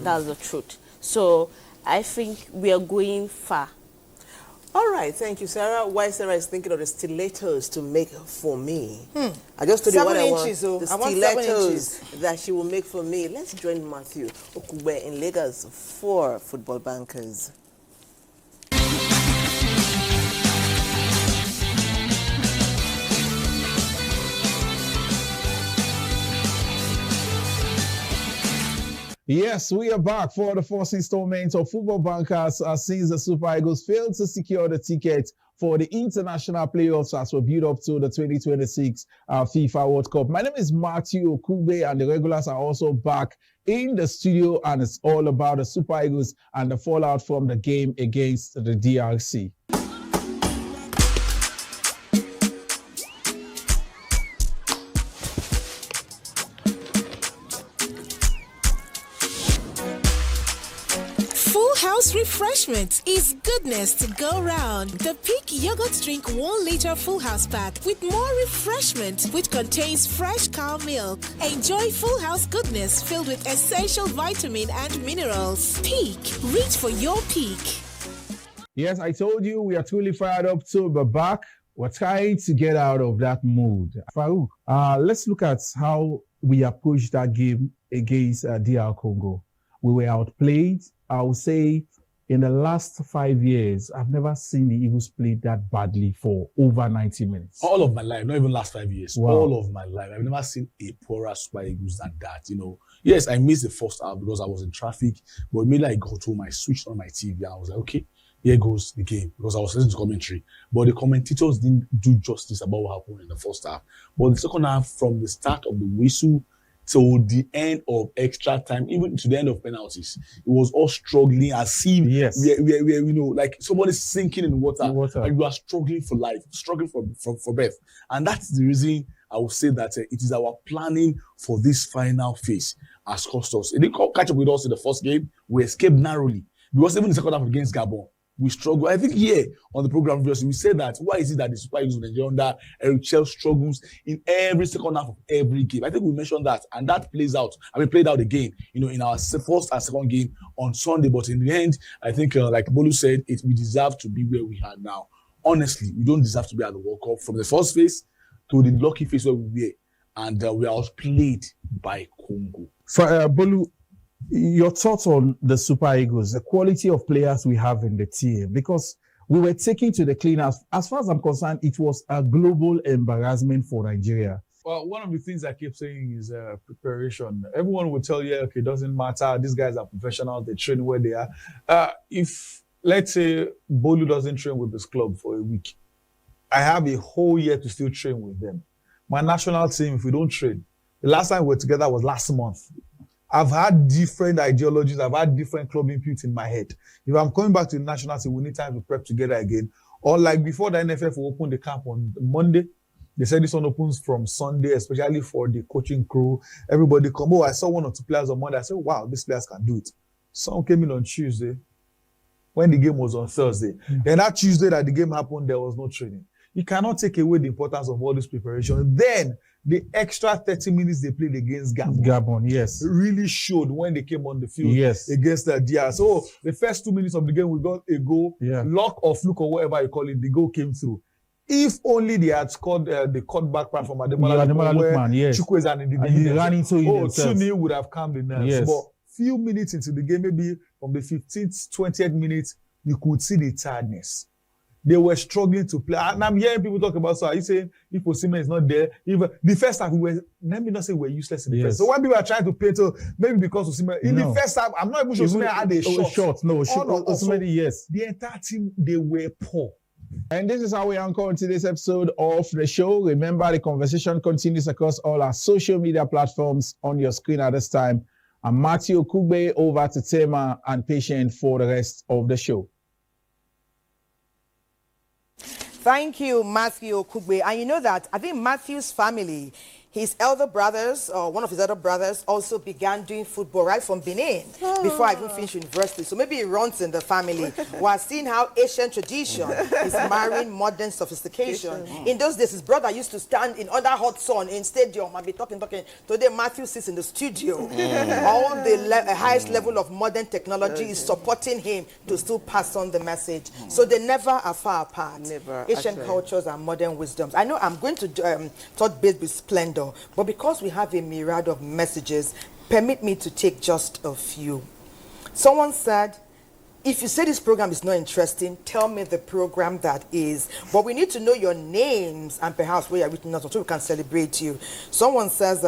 That's the truth. So I think we are going far. All right, thank you, Sarah. While Sarah is thinking of the stilettos to make for me, I just told you what I want. The stilettos that she will make for me. Let's join Matthew Okugbe in Lagos for Football Bankers. Yes, we are back for the first installment of Football Bankers since the Super Eagles failed to secure the ticket for the international playoffs as we build up to the 2026 FIFA World Cup. My name is Matthew Okugbe, and the regulars are also back in the studio, and it's all about the Super Eagles and the fallout from the game against the DRC. House refreshment is goodness to go round. The Peak Yogurt Drink 1 liter Full House pack with more refreshment, which contains fresh cow milk. Enjoy Full House goodness filled with essential vitamin and minerals. Peak, reach for your peak. Yes, I told you we are truly fired up to be back. We're trying to get out of that mood. Farouk, let's look at how we approached that game against DR Congo. We were outplayed. I would say in the last 5 years, I've never seen the Eagles play that badly for over 90 minutes. All of my life, not even last 5 years. Wow. All of my life, I've never seen a poorer Super Eagles than that. You know, yes, I missed the first half because I was in traffic, but immediately I got home, I switched on my TV, and I was like, okay, here goes the game, because I was listening to commentary. But the commentators didn't do justice about what happened in the first half. But the second half, from the start of the whistle till the end of extra time, even to the end of penalties, it was all struggling as if we you know, like somebody's sinking in water. And you are struggling for life, struggling for breath. And that's the reason I would say that it is our planning for this final phase has cost us. It didn't catch up with us in the first game. We escaped narrowly, because even the second half against Gabon, we struggle. I think here on the program, we said that why is it that the Super Eagles of Nigeria under Eric Chell struggles in every second half of every game? I think we mentioned that, and that played out again, you know, in our first and second game on Sunday. But in the end, I think, like Bolu said, we deserve to be where we are now. Honestly, we don't deserve to be at the World Cup from the first phase to the lucky phase where we were, and we are outplayed by Congo. For Bolu, your thoughts on the Super Eagles, the quality of players we have in the team, because we were taken to the cleaners. As far as I'm concerned, it was a global embarrassment for Nigeria. Well, one of the things I keep saying is preparation. Everyone will tell you, okay, it doesn't matter. These guys are professionals. They train where they are. If, let's say, Bolu doesn't train with this club for a week, I have a whole year to still train with them. My national team, if we don't train, the last time we were together was last month. I've had different ideologies. I've had different club inputs in my head. If I'm coming back to the national team, we need time to prep together again. Or like before the NFF will open the camp on Monday, they said this one opens from Sunday, especially for the coaching crew. Everybody come. Oh, I saw 1 or 2 players on Monday. I said, wow, these players can do it. Some came in on Tuesday when the game was on Thursday. Then that Tuesday that the game happened, there was no training. You cannot take away the importance of all this preparation. Then the extra 30 minutes they played against Gabon, yes, really showed when they came on the field against the DR. So the first 2 minutes of the game, we got a goal, lock or fluke or whatever you call it, the goal came through. If only they had scored the cutback pass from Ademola Lookman, yes, Chukwueze and he ran into it. 2-0 would have calmed the nerves. Yes. But few minutes into the game, maybe from the 15th, 20th minute, you could see the tiredness. they were struggling to play. And I'm hearing people talk about, so are you saying if Osimhen is not there, even the first half, let me not say we're useless in the first. So when people are trying to play to, maybe because Osimhen, in the first half, I'm not even sure Osimhen had a shot. No, Osimhen, yes. The entire team, they were poor. And this is how we anchor today's episode of the show. Remember, the conversation continues across all our social media platforms on your screen at this time. I'm Matthew Okugbe, over to Tema and Patient for the rest of the show. Thank you, Matthew Okugbe. And you know that I think Matthew's family, his elder brothers, or one of his elder brothers, also began doing football right from Benin before I even finished university. So maybe it runs in the family. We're seeing how Asian tradition is marrying modern sophistication. In those days, his brother used to stand in under hot sun in stadium and be talking. Today, Matthew sits in the studio. All the highest level of modern technology is supporting him to still pass on the message. So they never are far apart. Asian cultures and modern wisdoms. I know I'm going to touch base with Splendor, but because we have a myriad of messages, permit me to take just a few. Someone said, if you say this program is not interesting, tell me the program that is. But we need to know your names and perhaps where you're written out so we can celebrate you. Someone says,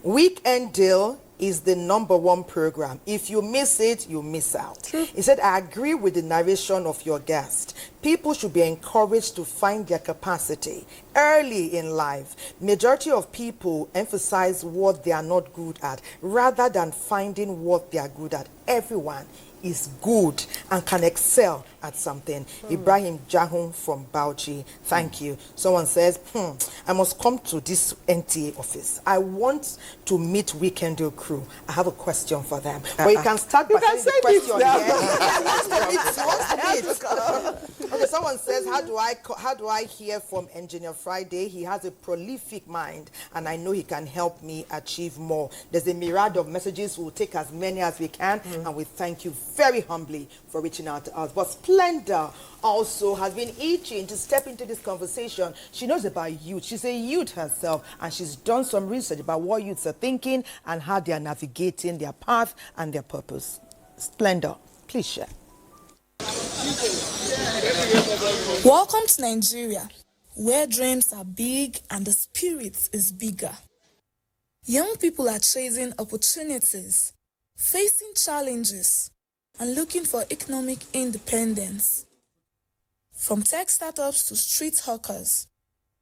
Weekend Deal is the #1 program. If you miss it, you miss out. He said, I agree with the narration of your guest. People should be encouraged to find their capacity early in life. Majority of people emphasize what they are not good at rather than finding what they are good at. Everyone is good and can excel at something. Ibrahim Jahun from Bauchi, thank you. Someone says, I must come to this NTA office. I want to meet Weekend Deal crew. I have a question for them. But you can start by saying the question. Okay, someone says, how do I hear from Engineer Friday? He has a prolific mind and I know he can help me achieve more. There's a myriad of messages. We'll take as many as we can and we thank you very humbly for reaching out to us. But Splendor also has been itching to step into this conversation. She knows about youth. She's a youth herself and she's done some research about what youths are thinking and how they are navigating their path and their purpose. Splendor, please share. Welcome to Nigeria, where dreams are big and the spirit is bigger. Young people are chasing opportunities, facing challenges, and looking for economic independence. From tech startups to street hawkers,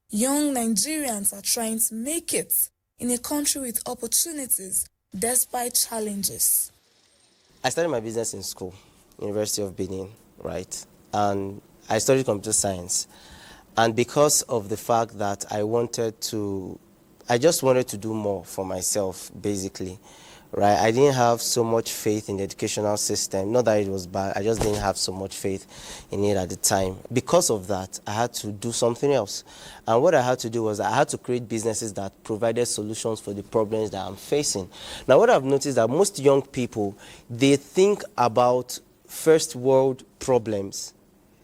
young Nigerians are trying to make it in a country with opportunities despite challenges. I started my business in school, University of Benin, right? And I studied computer science. And because of the fact that I just wanted to do more for myself, basically, right? I didn't have so much faith in the educational system. Not that it was bad, I just didn't have so much faith in it at the time. Because of that, I had to do something else. And what I had to do was I had to create businesses that provided solutions for the problems that I'm facing. Now, what I've noticed is that most young people, they think about first world problems.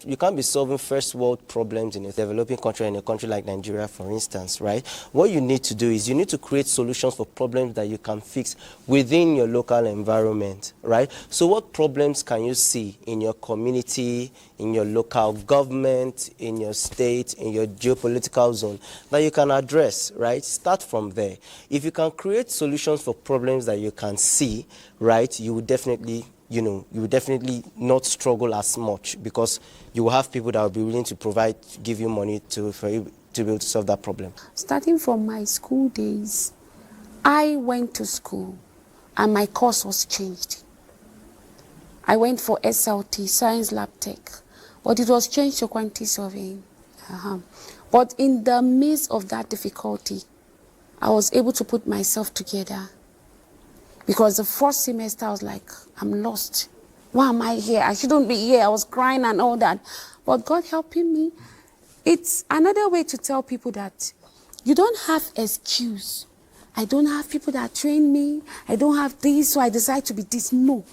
You can't be solving first world problems in a developing country, in a country like Nigeria, for instance, right? What you need to do is you need to create solutions for problems that you can fix within your local environment, right? So what problems can you see in your community, in your local government, in your state, in your geopolitical zone that you can address, right? Start from there. If you can create solutions for problems that you can see, right, you will definitely not struggle as much because you will have people that will be willing to give you money for you to be able to solve that problem. Starting from my school days, I went to school and my course was changed. I went for SLT, Science Lab Tech, but it was changed to quantity surveying. But in the midst of that difficulty, I was able to put myself together. Because the first semester, I was like, I'm lost. Why am I here? I shouldn't be here. I was crying and all that. But God helping me. It's another way to tell people that you don't have excuse. I don't have people that train me. I don't have this, so I decide to be this. No.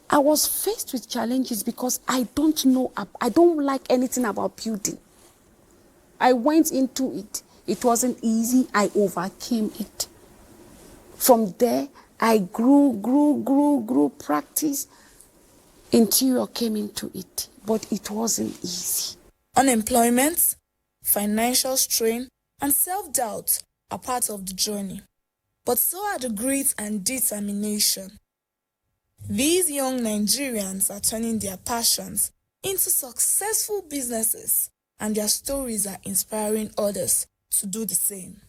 I was faced with challenges because I don't like anything about building. I went into it. It wasn't easy. I overcame it. From there, I grew, practice. interior came into it, but it wasn't easy. Unemployment, financial strain, and self-doubt are part of the journey. But so are the grit and determination. These young Nigerians are turning their passions into successful businesses, and their stories are inspiring others to do the same.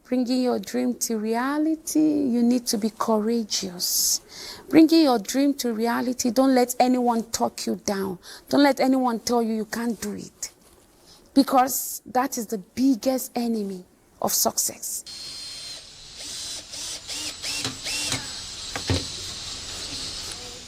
Bringing your dream to reality, you need to be courageous. Bringing your dream to reality, don't let anyone talk you down. Don't let anyone tell you you can't do it. Because that is the biggest enemy of success.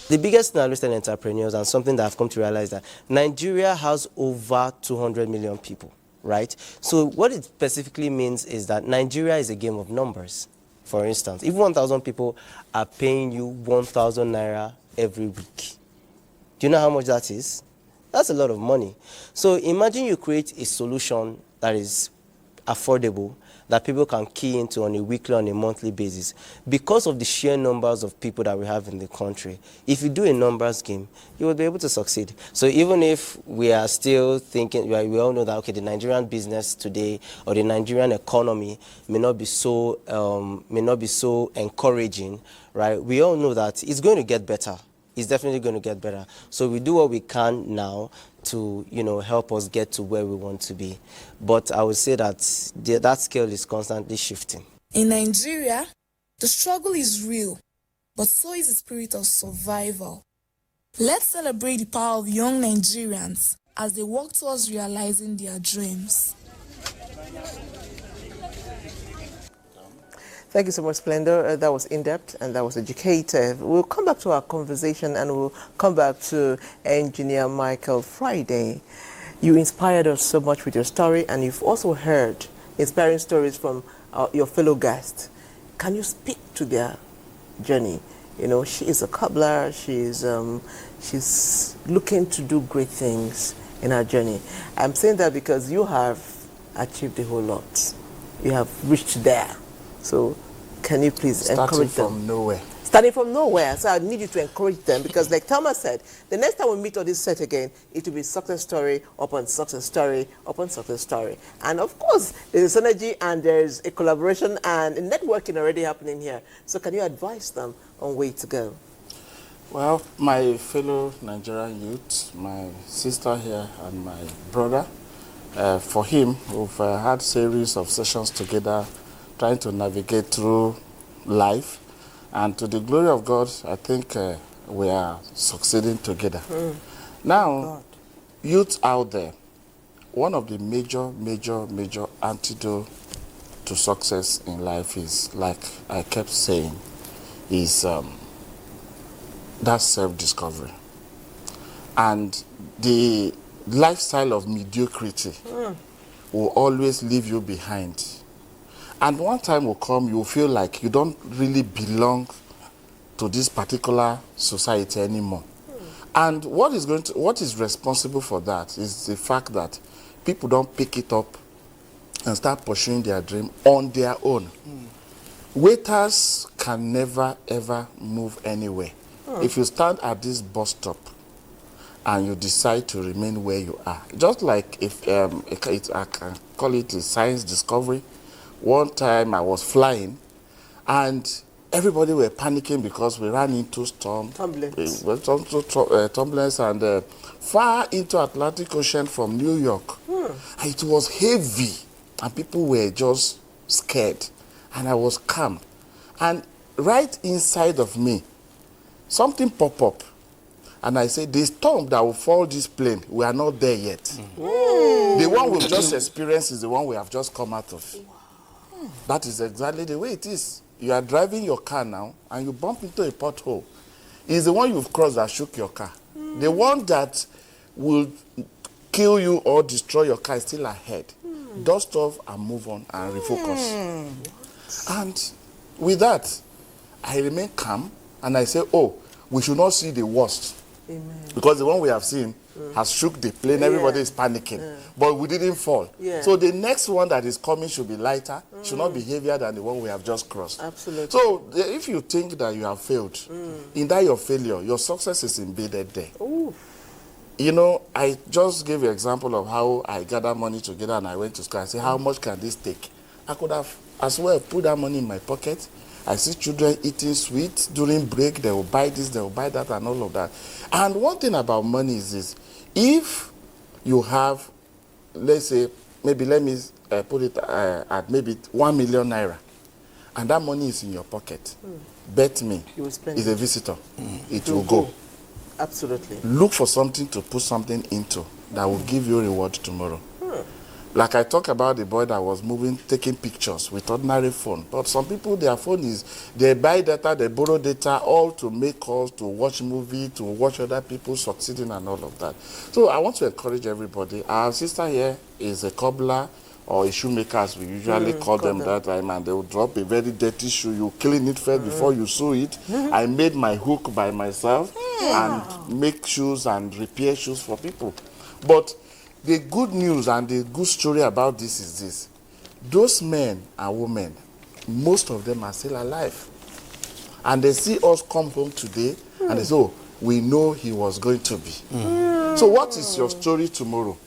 The biggest thing I understand entrepreneurs, and something that I've come to realize, that Nigeria has over 200 million people, right? So what it specifically means is that Nigeria is a game of numbers. For instance, if 1,000 people are paying you 1,000 naira every week, do you know how much that is? That's a lot of money. So imagine you create a solution that is affordable, that people can key into on a weekly, on a monthly basis. Because of the sheer numbers of people that we have in the country, if you do a numbers game, you will be able to succeed. So even if we are still thinking, we all know that, okay, the Nigerian business today or the Nigerian economy may not be so encouraging, right? We all know that it's going to get better. It's definitely going to get better. So we do what we can now to, help us get to where we want to be. But I would say that that scale is constantly shifting. In Nigeria, the struggle is real, but so is the spirit of survival. Let's celebrate the power of young Nigerians as they work towards realizing their dreams. Thank you so much, Splendor. That was in-depth and that was educative. We'll come back to our conversation and we'll come back to Engineer Michael Friday. You inspired us so much with your story, and you've also heard inspiring stories from your fellow guests. Can you speak to their journey? She is a cobbler. She's looking to do great things in her journey. I'm saying that because you have achieved a whole lot. You have reached there. So can you please encourage them? Starting from nowhere. Starting from nowhere. So I need you to encourage them, because like Thomas said, the next time we meet on this set again, it will be success story upon success story upon success story. And of course, there's a synergy and there's a collaboration and a networking already happening here. So can you advise them on way to go? Well, my fellow Nigerian youth, my sister here and my brother, for him, we've had series of sessions together, trying to navigate through life, and to the glory of God, I think we are succeeding together. Now, youth out there, one of the major antidote to success in life is, like I kept saying, is that self-discovery. And the lifestyle of mediocrity will always leave you behind. And one time will come, you'll feel like you don't really belong to this particular society anymore. And what is responsible for that is the fact that people don't pick it up and start pursuing their dream on their own. Waiters can never ever move anywhere. If you stand at this bus stop and you decide to remain where you are, just like if I can call it a science discovery. One time I was flying and everybody were panicking because we ran into turbulence and far into Atlantic Ocean from New York. It was heavy and people were just scared, and I was calm. And right inside of me, something popped up. And I said, the storm that will fall this plane, we are not there yet. The one we've just experienced is the one we have just come out of. That is exactly the way it is. You are driving your car now and you bump into a pothole. It's the one you've crossed that shook your car. The one that will kill you or destroy your car is still ahead. Dust off and move on and refocus. And with that, I remain calm and I say, oh, we should not see the worst. Because the one we have seen has shook the plane. Everybody is panicking. But we didn't fall. So the next one that is coming should be lighter, should not be heavier than the one we have just crossed. Absolutely. So if you think that you have failed, in that your failure, your success is embedded there. Ooh. You know, I just gave you an example of how I gathered money together and I went to school. I said, how much can this take? I could have as well put that money in my pocket. I see children eating sweets during break. They will buy this, they will buy that, and all of that. And one thing about money is this. If you have, let's say, maybe let me put it at maybe 1 million naira, and that money is in your pocket, bet me, it's a visitor. It will go. Absolutely. Look for something to put something into that will give you reward tomorrow. Like I talk about the boy that was taking pictures with ordinary phone. But some people, their phone is, they buy data, they borrow data, all to make calls, to watch movie, to watch other people succeeding and all of that. So I want to encourage everybody. Our sister here is a cobbler or a shoemaker, as we usually call them that time, and they will drop a very dirty shoe. You clean it first before you sew it. I made my hook by myself and make shoes and repair shoes for people. But the good news and the good story about this is this. Those men and women, most of them are still alive. And they see us come home today and they say, oh, we know he was going to be. So what is your story tomorrow?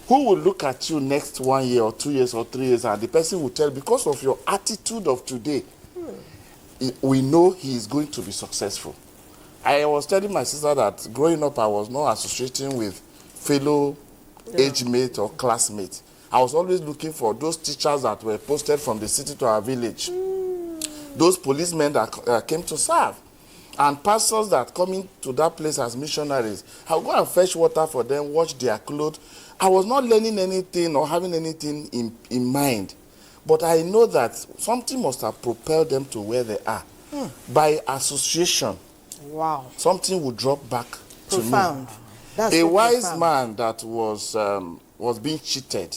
Who will look at you next 1 year or 2 years or 3 years and the person will tell, because of your attitude of today, we know he is going to be successful. I was telling my sister that growing up I was not associating with fellow age mates or classmates. I was always looking for those teachers that were posted from the city to our village. Those policemen that came to serve. And pastors that come into that place as missionaries. I would go and fetch water for them, wash their clothes. I was not learning anything or having anything in mind. But I know that something must have propelled them to where they are. By association, something will drop back to me. That's a so wise profound. man that was being cheated,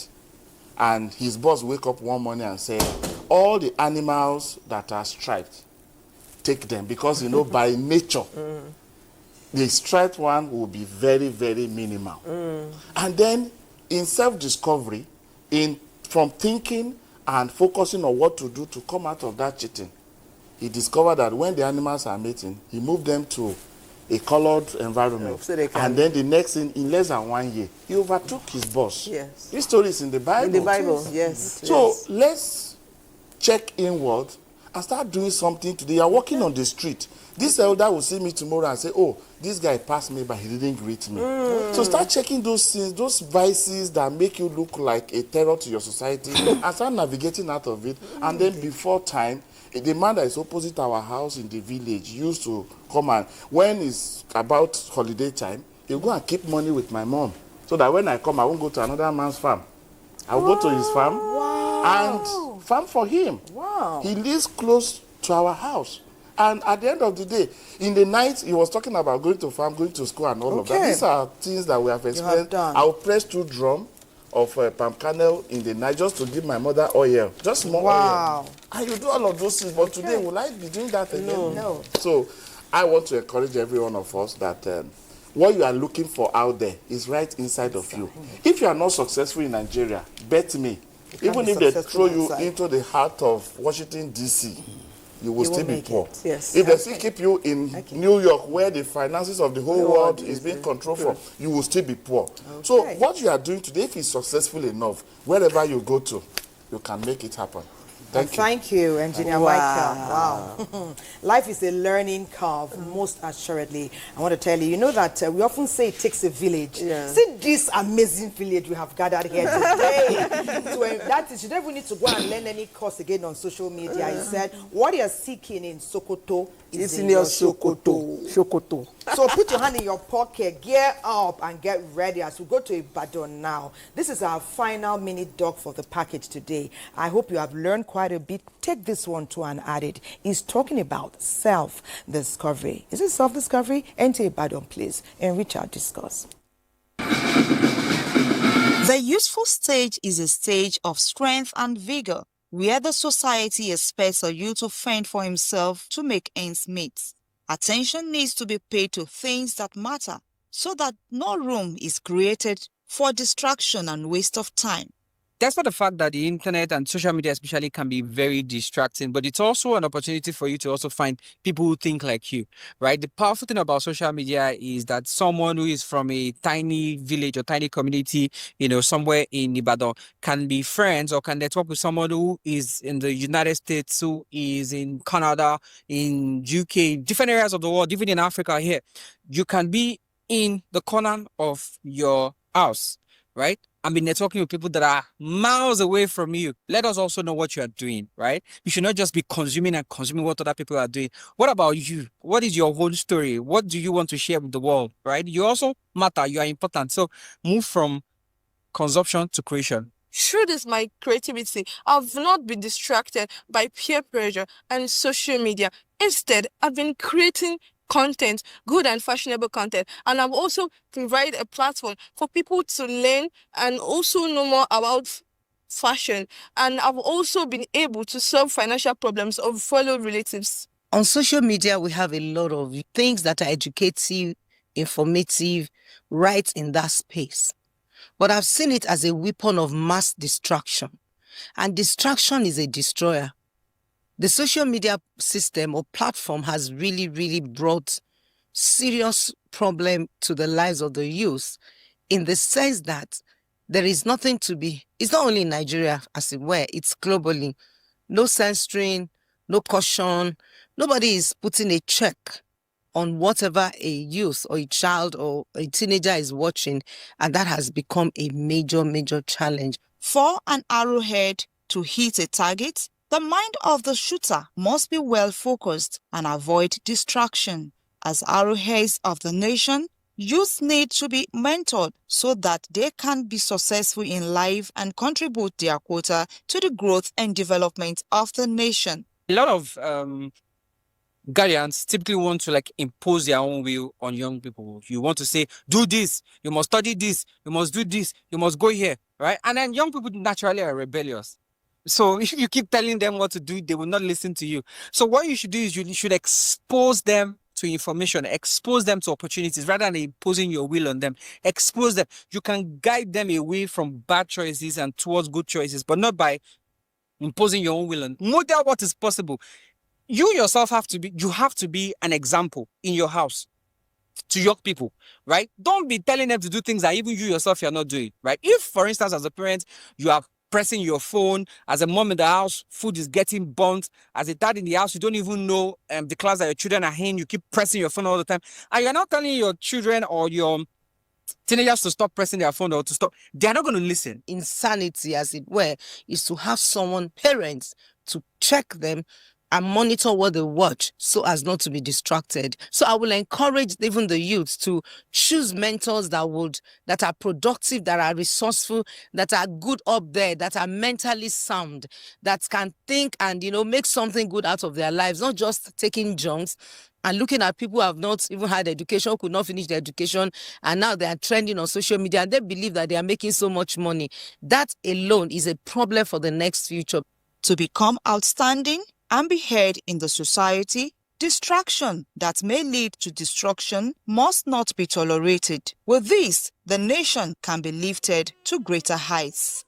and his boss wake up one morning and say, all the animals that are striped, take them, because you know by nature the striped one will be very, very minimal. And then in self-discovery, from thinking and focusing on what to do to come out of that cheating, he discovered that when the animals are mating, he moved them to a colored environment. So they can- And then the next thing, in less than 1 year, he overtook his boss. Yes. This story is in the Bible. In the Bible, yes. So yes. let's check inward and start doing something today. You are walking on the street. This elder will see me tomorrow and say, oh, this guy passed me, but he didn't greet me. So start checking those things, those vices that make you look like a terror to your society, and start navigating out of it. And then before time, the man that is opposite our house in the village used to come and, when it's about holiday time, he'll go and keep money with my mom. So that when I come, I won't go to another man's farm. I'll go to his farm and farm for him. He lives close to our house. And at the end of the day, in the night, he was talking about going to farm, going to school and all of that. These are things that we have experienced. I'll press 2 drums of palm kernel in the night just to give my mother oil. Just more oil. And you do all of those things. But today, will I be doing that again? No. So I want to encourage every one of us that what you are looking for out there is right inside of you. If you are not successful in Nigeria, bet me, even if they throw you into the heart of Washington, D.C., you will still be poor. Yes. If they still keep you in New York, where the finances of the whole world is being controlled from, you will still be poor. So what you are doing today, if it's successful enough, wherever you go to, you can make it happen. Thank you, Engineer Michael. Wow. Life is a learning curve, most assuredly. I want to tell you, you know that we often say it takes a village. See this amazing village we have gathered here today. That is, you don't even need to go and learn any course again on social media. He said, what you're seeking in Sokoto is in your Sokoto. So put your hand in your pocket, gear up, and get ready as we go to Ibadan now. This is our final minute doc for the package today. I hope you have learned quite a bit. Take this one to and add it. He's talking about self-discovery. Is it self-discovery? Enter Ibadan, please, and reach out, discuss. The useful stage is a stage of strength and vigor, where the society expects a youth to fend for himself to make ends meet. Attention needs to be paid to things that matter, so that no room is created for distraction and waste of time. Despite the fact that the internet and social media especially can be very distracting, but it's also an opportunity for you to also find people who think like you, right? The powerful thing about social media is that someone who is from a tiny village or tiny community, somewhere in Ibadan can be friends or can network with someone who is in the United States, who is in Canada, in UK, different areas of the world, even in Africa here. You can be in the corner of your house, right? And be networking with people that are miles away from you. Let us also know what you are doing, right? You should not just be consuming what other people are doing. What about you? What is your whole story? What do you want to share with the world, right? You also matter. You are important. So move from consumption to creation. Through this, my creativity, I've not been distracted by peer pressure and social media. Instead, I've been creating content, good and fashionable content, and I've also provided a platform for people to learn and also know more about fashion. And I've also been able to solve financial problems of fellow relatives. On social media, we have a lot of things that are educative, informative, right in that space. But I've seen it as a weapon of mass distraction. And distraction is a destroyer. The social media system or platform has really, really brought serious problem to the lives of the youth, in the sense that there is nothing to be, it's not only in Nigeria as it were, it's globally. No censoring, no caution, nobody is putting a check on whatever a youth or a child or a teenager is watching, and that has become a major, major challenge. For an arrowhead to hit a target, the mind of the shooter must be well focused and avoid distraction. As arrowheads of the nation, youth need to be mentored so that they can be successful in life and contribute their quota to the growth and development of the nation. A lot of guardians typically want to impose their own will on young people. You want to say, do this, you must study this, you must do this, you must go here, right? And then young people naturally are rebellious. So if you keep telling them what to do, they will not listen to you. So what you should do is you should expose them to information, expose them to opportunities rather than imposing your will on them. Expose them. You can guide them away from bad choices and towards good choices, but not by imposing your own will on. Model what is possible. You yourself have to be an example in your house to young people, right? Don't be telling them to do things that even you yourself you're not doing, right? If, for instance, as a parent, you are pressing your phone, as a mom in the house, food is getting burnt, as a dad in the house, you don't even know the class that your children are in, you keep pressing your phone all the time, and you're not telling your children or your teenagers to stop pressing their phone or to stop, they're not going to listen. Insanity, as it were, is to have parents, to check them and monitor what they watch so as not to be distracted. So I will encourage even the youth to choose mentors that are productive, that are resourceful, that are good up there, that are mentally sound, that can think and, make something good out of their lives, not just taking junks and looking at people who have not even had education, could not finish their education, and now they are trending on social media and they believe that they are making so much money. That alone is a problem for the next future. To become outstanding and be heard in the society, distraction that may lead to destruction must not be tolerated. With this, the nation can be lifted to greater heights.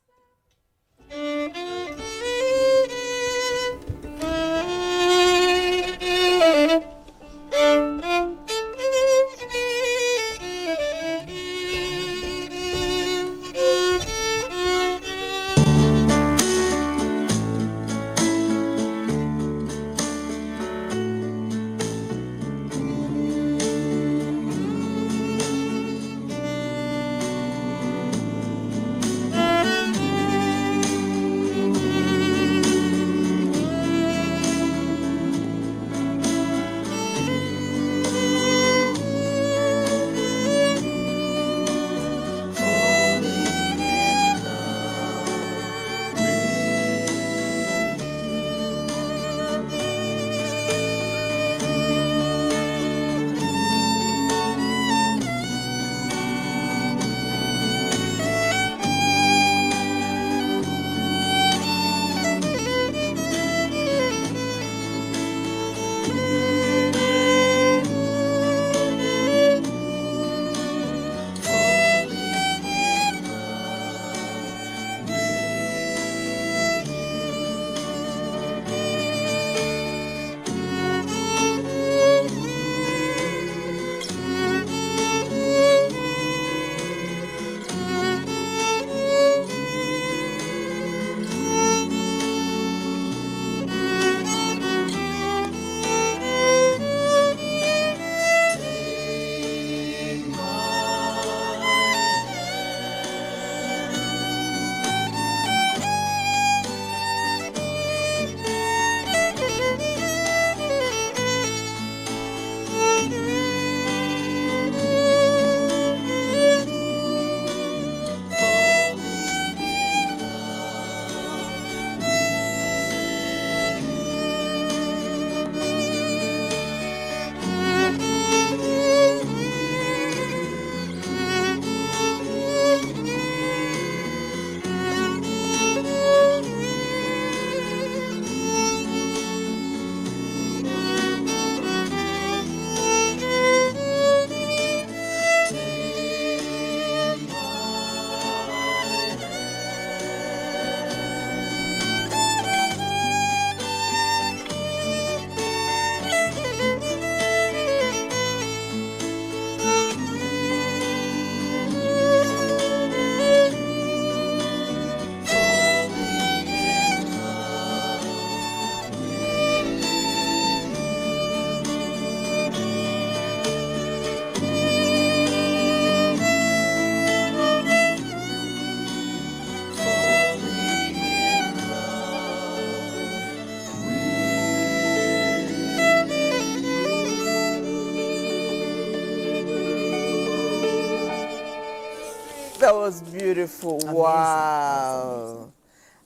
That was beautiful. Amazing. Wow.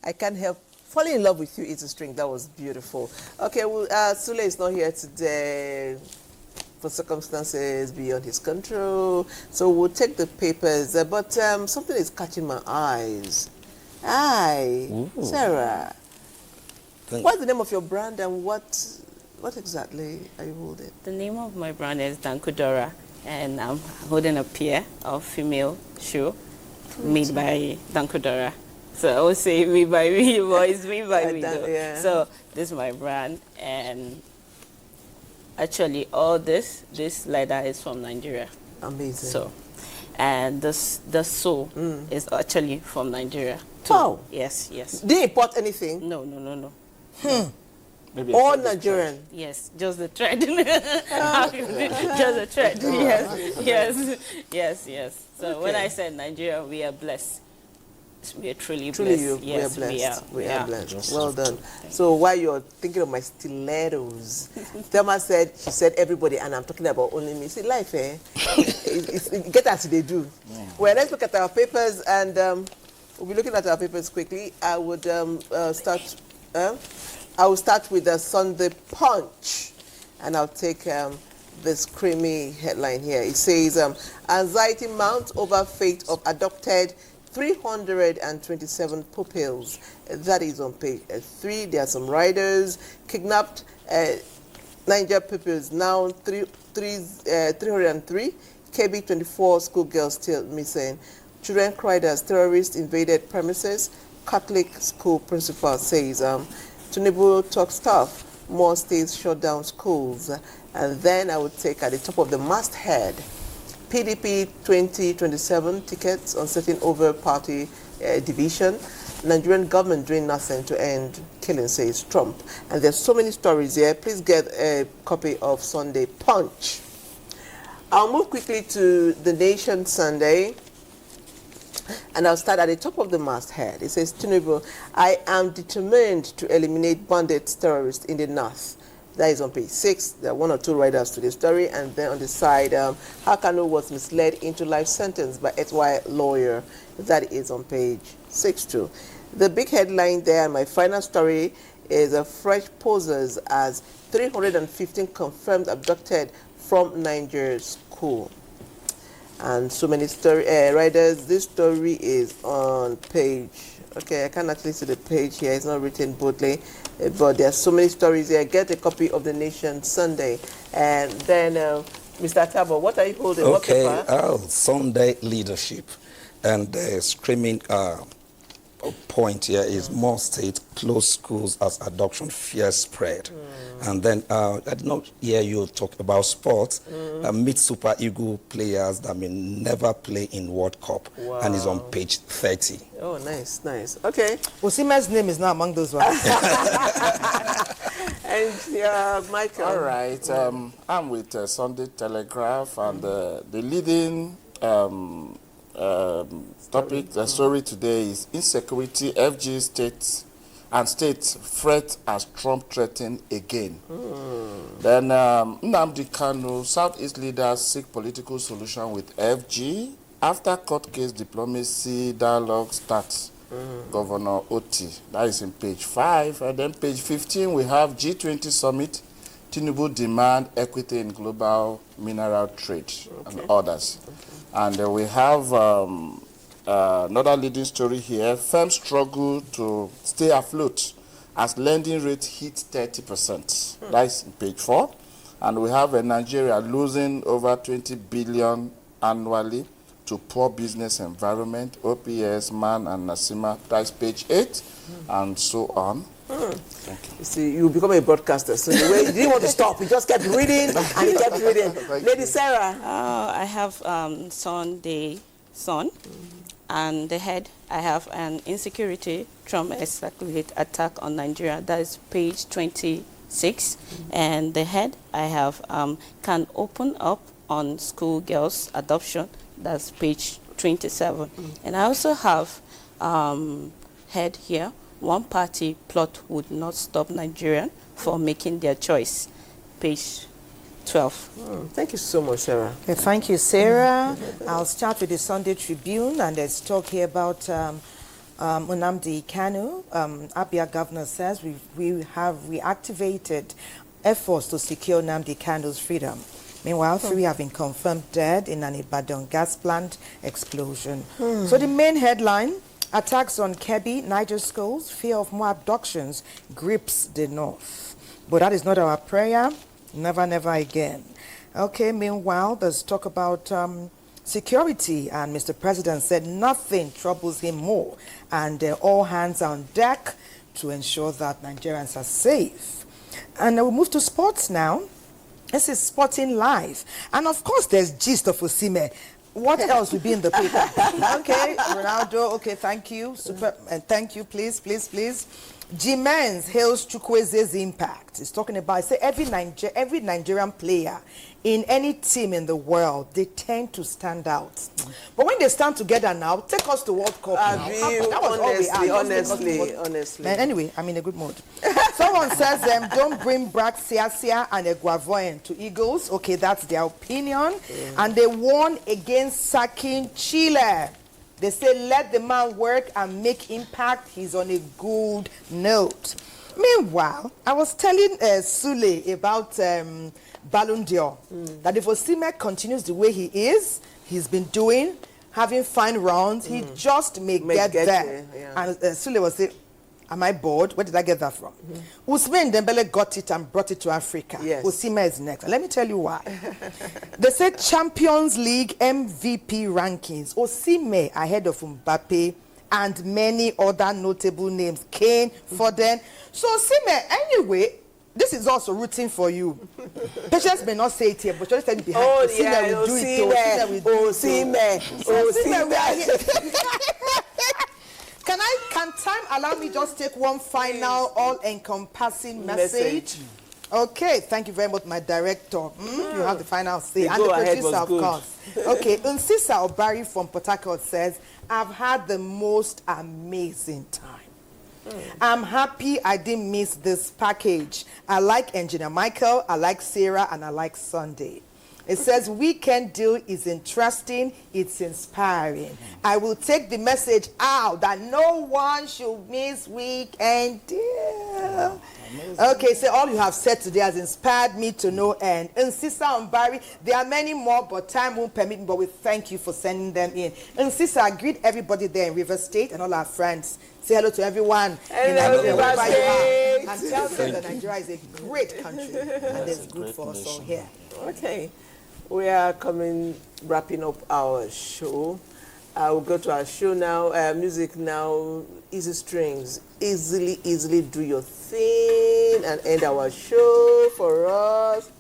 I can't help falling in love with you, It's a String. That was beautiful. Okay, well, Sule is not here today for circumstances beyond his control. So we'll take the papers. But something is catching my eyes. Sarah. What's the name of your brand and what exactly are you holding? The name of my brand is Dankudora, and I'm holding a pair of female shoe made by Dankudora. So I would say made by me, but it's made by me though. Yeah. So this is my brand, and actually all this leather is from Nigeria. Amazing. So, and the sole is actually from Nigeria too. Wow. Yes. Do you import anything? No. Maybe all Nigerian. Yes, just the thread. Just the thread. Yes. So when I said Nigeria, we are blessed. We are truly blessed. We are blessed. We are blessed. Well done. So while you're thinking of my stilettos, Thelma said, she said everybody, and I'm talking about only me. See, life, it get as they do. Yeah. Well, let's look at our papers, and we'll be looking at our papers quickly. I would start with the Sunday Punch, and I'll take this creamy headline here. It says, anxiety mounts over fate of adopted 327 pupils. That is on page 3. There are some riders kidnapped. Niger pupils now 303. KB 24 schoolgirls still missing. Children cried as terrorists invaded premises. Catholic school principal says Tinubu talks tough. More states shut down schools. And then I would take at the top of the masthead, PDP 2027 tickets uncertain over party division. Nigerian government doing nothing to end killing, says Trump. And there's so many stories here. Please get a copy of Sunday Punch. I'll move quickly to The Nation Sunday. And I'll start at the top of the masthead. It says, Tinubu, I am determined to eliminate bandits, terrorists in the north. That is on page 6. There are one or two writers to the story. And then on the side, Hakano was misled into life sentence by SY lawyer. That is on page 6 too. The big headline there, my final story, is a fresh posers as 315 confirmed abducted from Niger school. And so many writers. This story is on page, okay, I can't actually see the page here. It's not written boldly, but there are so many stories here. Get a copy of The Nation Sunday. And then, Mr. Tabo, what are you holding? Okay, Sunday Leadership. And the screaming point here is more states close schools as adoption fears spread. And then I did not hear you talk about sports. Meet Super Eagle players that may never play in World Cup. Wow. And is on page 30. Oh, nice. Okay. Osima's name is not among those ones. And Michael. All right. I'm with Sunday Telegraph, and the leading topic, the story today is insecurity, FG states fret as Trump threatened again. Then Nnamdi Kanu, Southeast leaders seek political solution with FG. After court case diplomacy dialogue starts. Governor Oti, that is in page 5. And then page 15, we have G20 summit. Tinubu demand equity in global mineral trade and others. And we have another leading story here. Firms struggle to stay afloat as lending rate hit 30%. That's in page 4. And we have Nigeria losing over 20 billion annually to poor business environment. OPS, MAN, and Nasima. That's page 8, and so on. Thank you. You see, you become a broadcaster, so you didn't want to stop. You just kept reading and you kept reading. Lady Sarah. I have Sunday Sun, and the head, I have an insecurity, Trump escalate attack on Nigeria. That is page 26. And the head, I have can open up on schoolgirls adoption. That's page 27. And I also have head here, one party plot would not stop Nigerian for making their choice, page 12. Thank you so much, Sarah. Okay, thank you, Sarah. I'll start with the Sunday Tribune, and let's talk here about Nnamdi Kanu. Abia governor says we have reactivated efforts to secure Nnamdi Kanu's freedom. Meanwhile, 3 have been confirmed dead in an Ibadan gas plant explosion. So the main headline: attacks on Kebbi, Niger schools, fear of more abductions grips the north. But that is not our prayer. Never, never again. Okay, meanwhile, there's talk about security, and Mr. President said nothing troubles him more, and all hands are on deck to ensure that Nigerians are safe. And we'll move to sports now. This is Sporting Live. And of course, there's gist of Osimhen. What else would be in the paper? Okay, Ronaldo, okay, thank you. Super, and thank you, please, please, please. G-Men's hails Chukweze's impact. He's talking about, say, every Nigerian player in any team in the world, they tend to stand out. But when they stand together now, take us to World Cup now. That was honestly. Man, anyway, I'm in a good mood. Someone says don't bring back Siasia and Eguavoen to Eagles. Okay, that's their opinion. And they warn against sacking Chile. They say, let the man work and make impact. He's on a good note. Meanwhile, I was telling Sule about Ballon d'Or, that if Osimhen continues the way he is, he's been doing, having fine rounds, he just may get there. And Sule was saying, am I bored? Where did I get that from? Ousmane Dembele got it and brought it to Africa. Yes. Osimhen is next. And let me tell you why. They said Champions League MVP rankings. Osimhen ahead of Mbappe and many other notable names. Kane, Foden. So Osimhen, anyway, this is also rooting for you. Patience may not say it here, but just stand behind. Osimhen will do it. Osimhen. Can time allow me just take one final all-encompassing message? Okay, thank you very much, my director. You have the final say. And the producer, of course. Okay, Unsisa Obari from Port Harcourt says, I've had the most amazing time. I'm happy I didn't miss this package. I like Engineer Michael, I like Sarah, and I like Sunday. It says, weekend deal is interesting, it's inspiring. I will take the message out that no one should miss weekend deal. Okay, so all you have said today has inspired me to no end. Nsisa and Barry, there are many more, but time won't permit me, but we thank you for sending them in. Nsisa, I greet everybody there in River State and all our friends. Say hello to everyone in Nigeria, wherever you are, and tell them that Nigeria is a great country and it's good for us all here. Okay. We are wrapping up our show. We'll go to our show now. Music now, Easy Strings. Easily do your thing and end our show for us.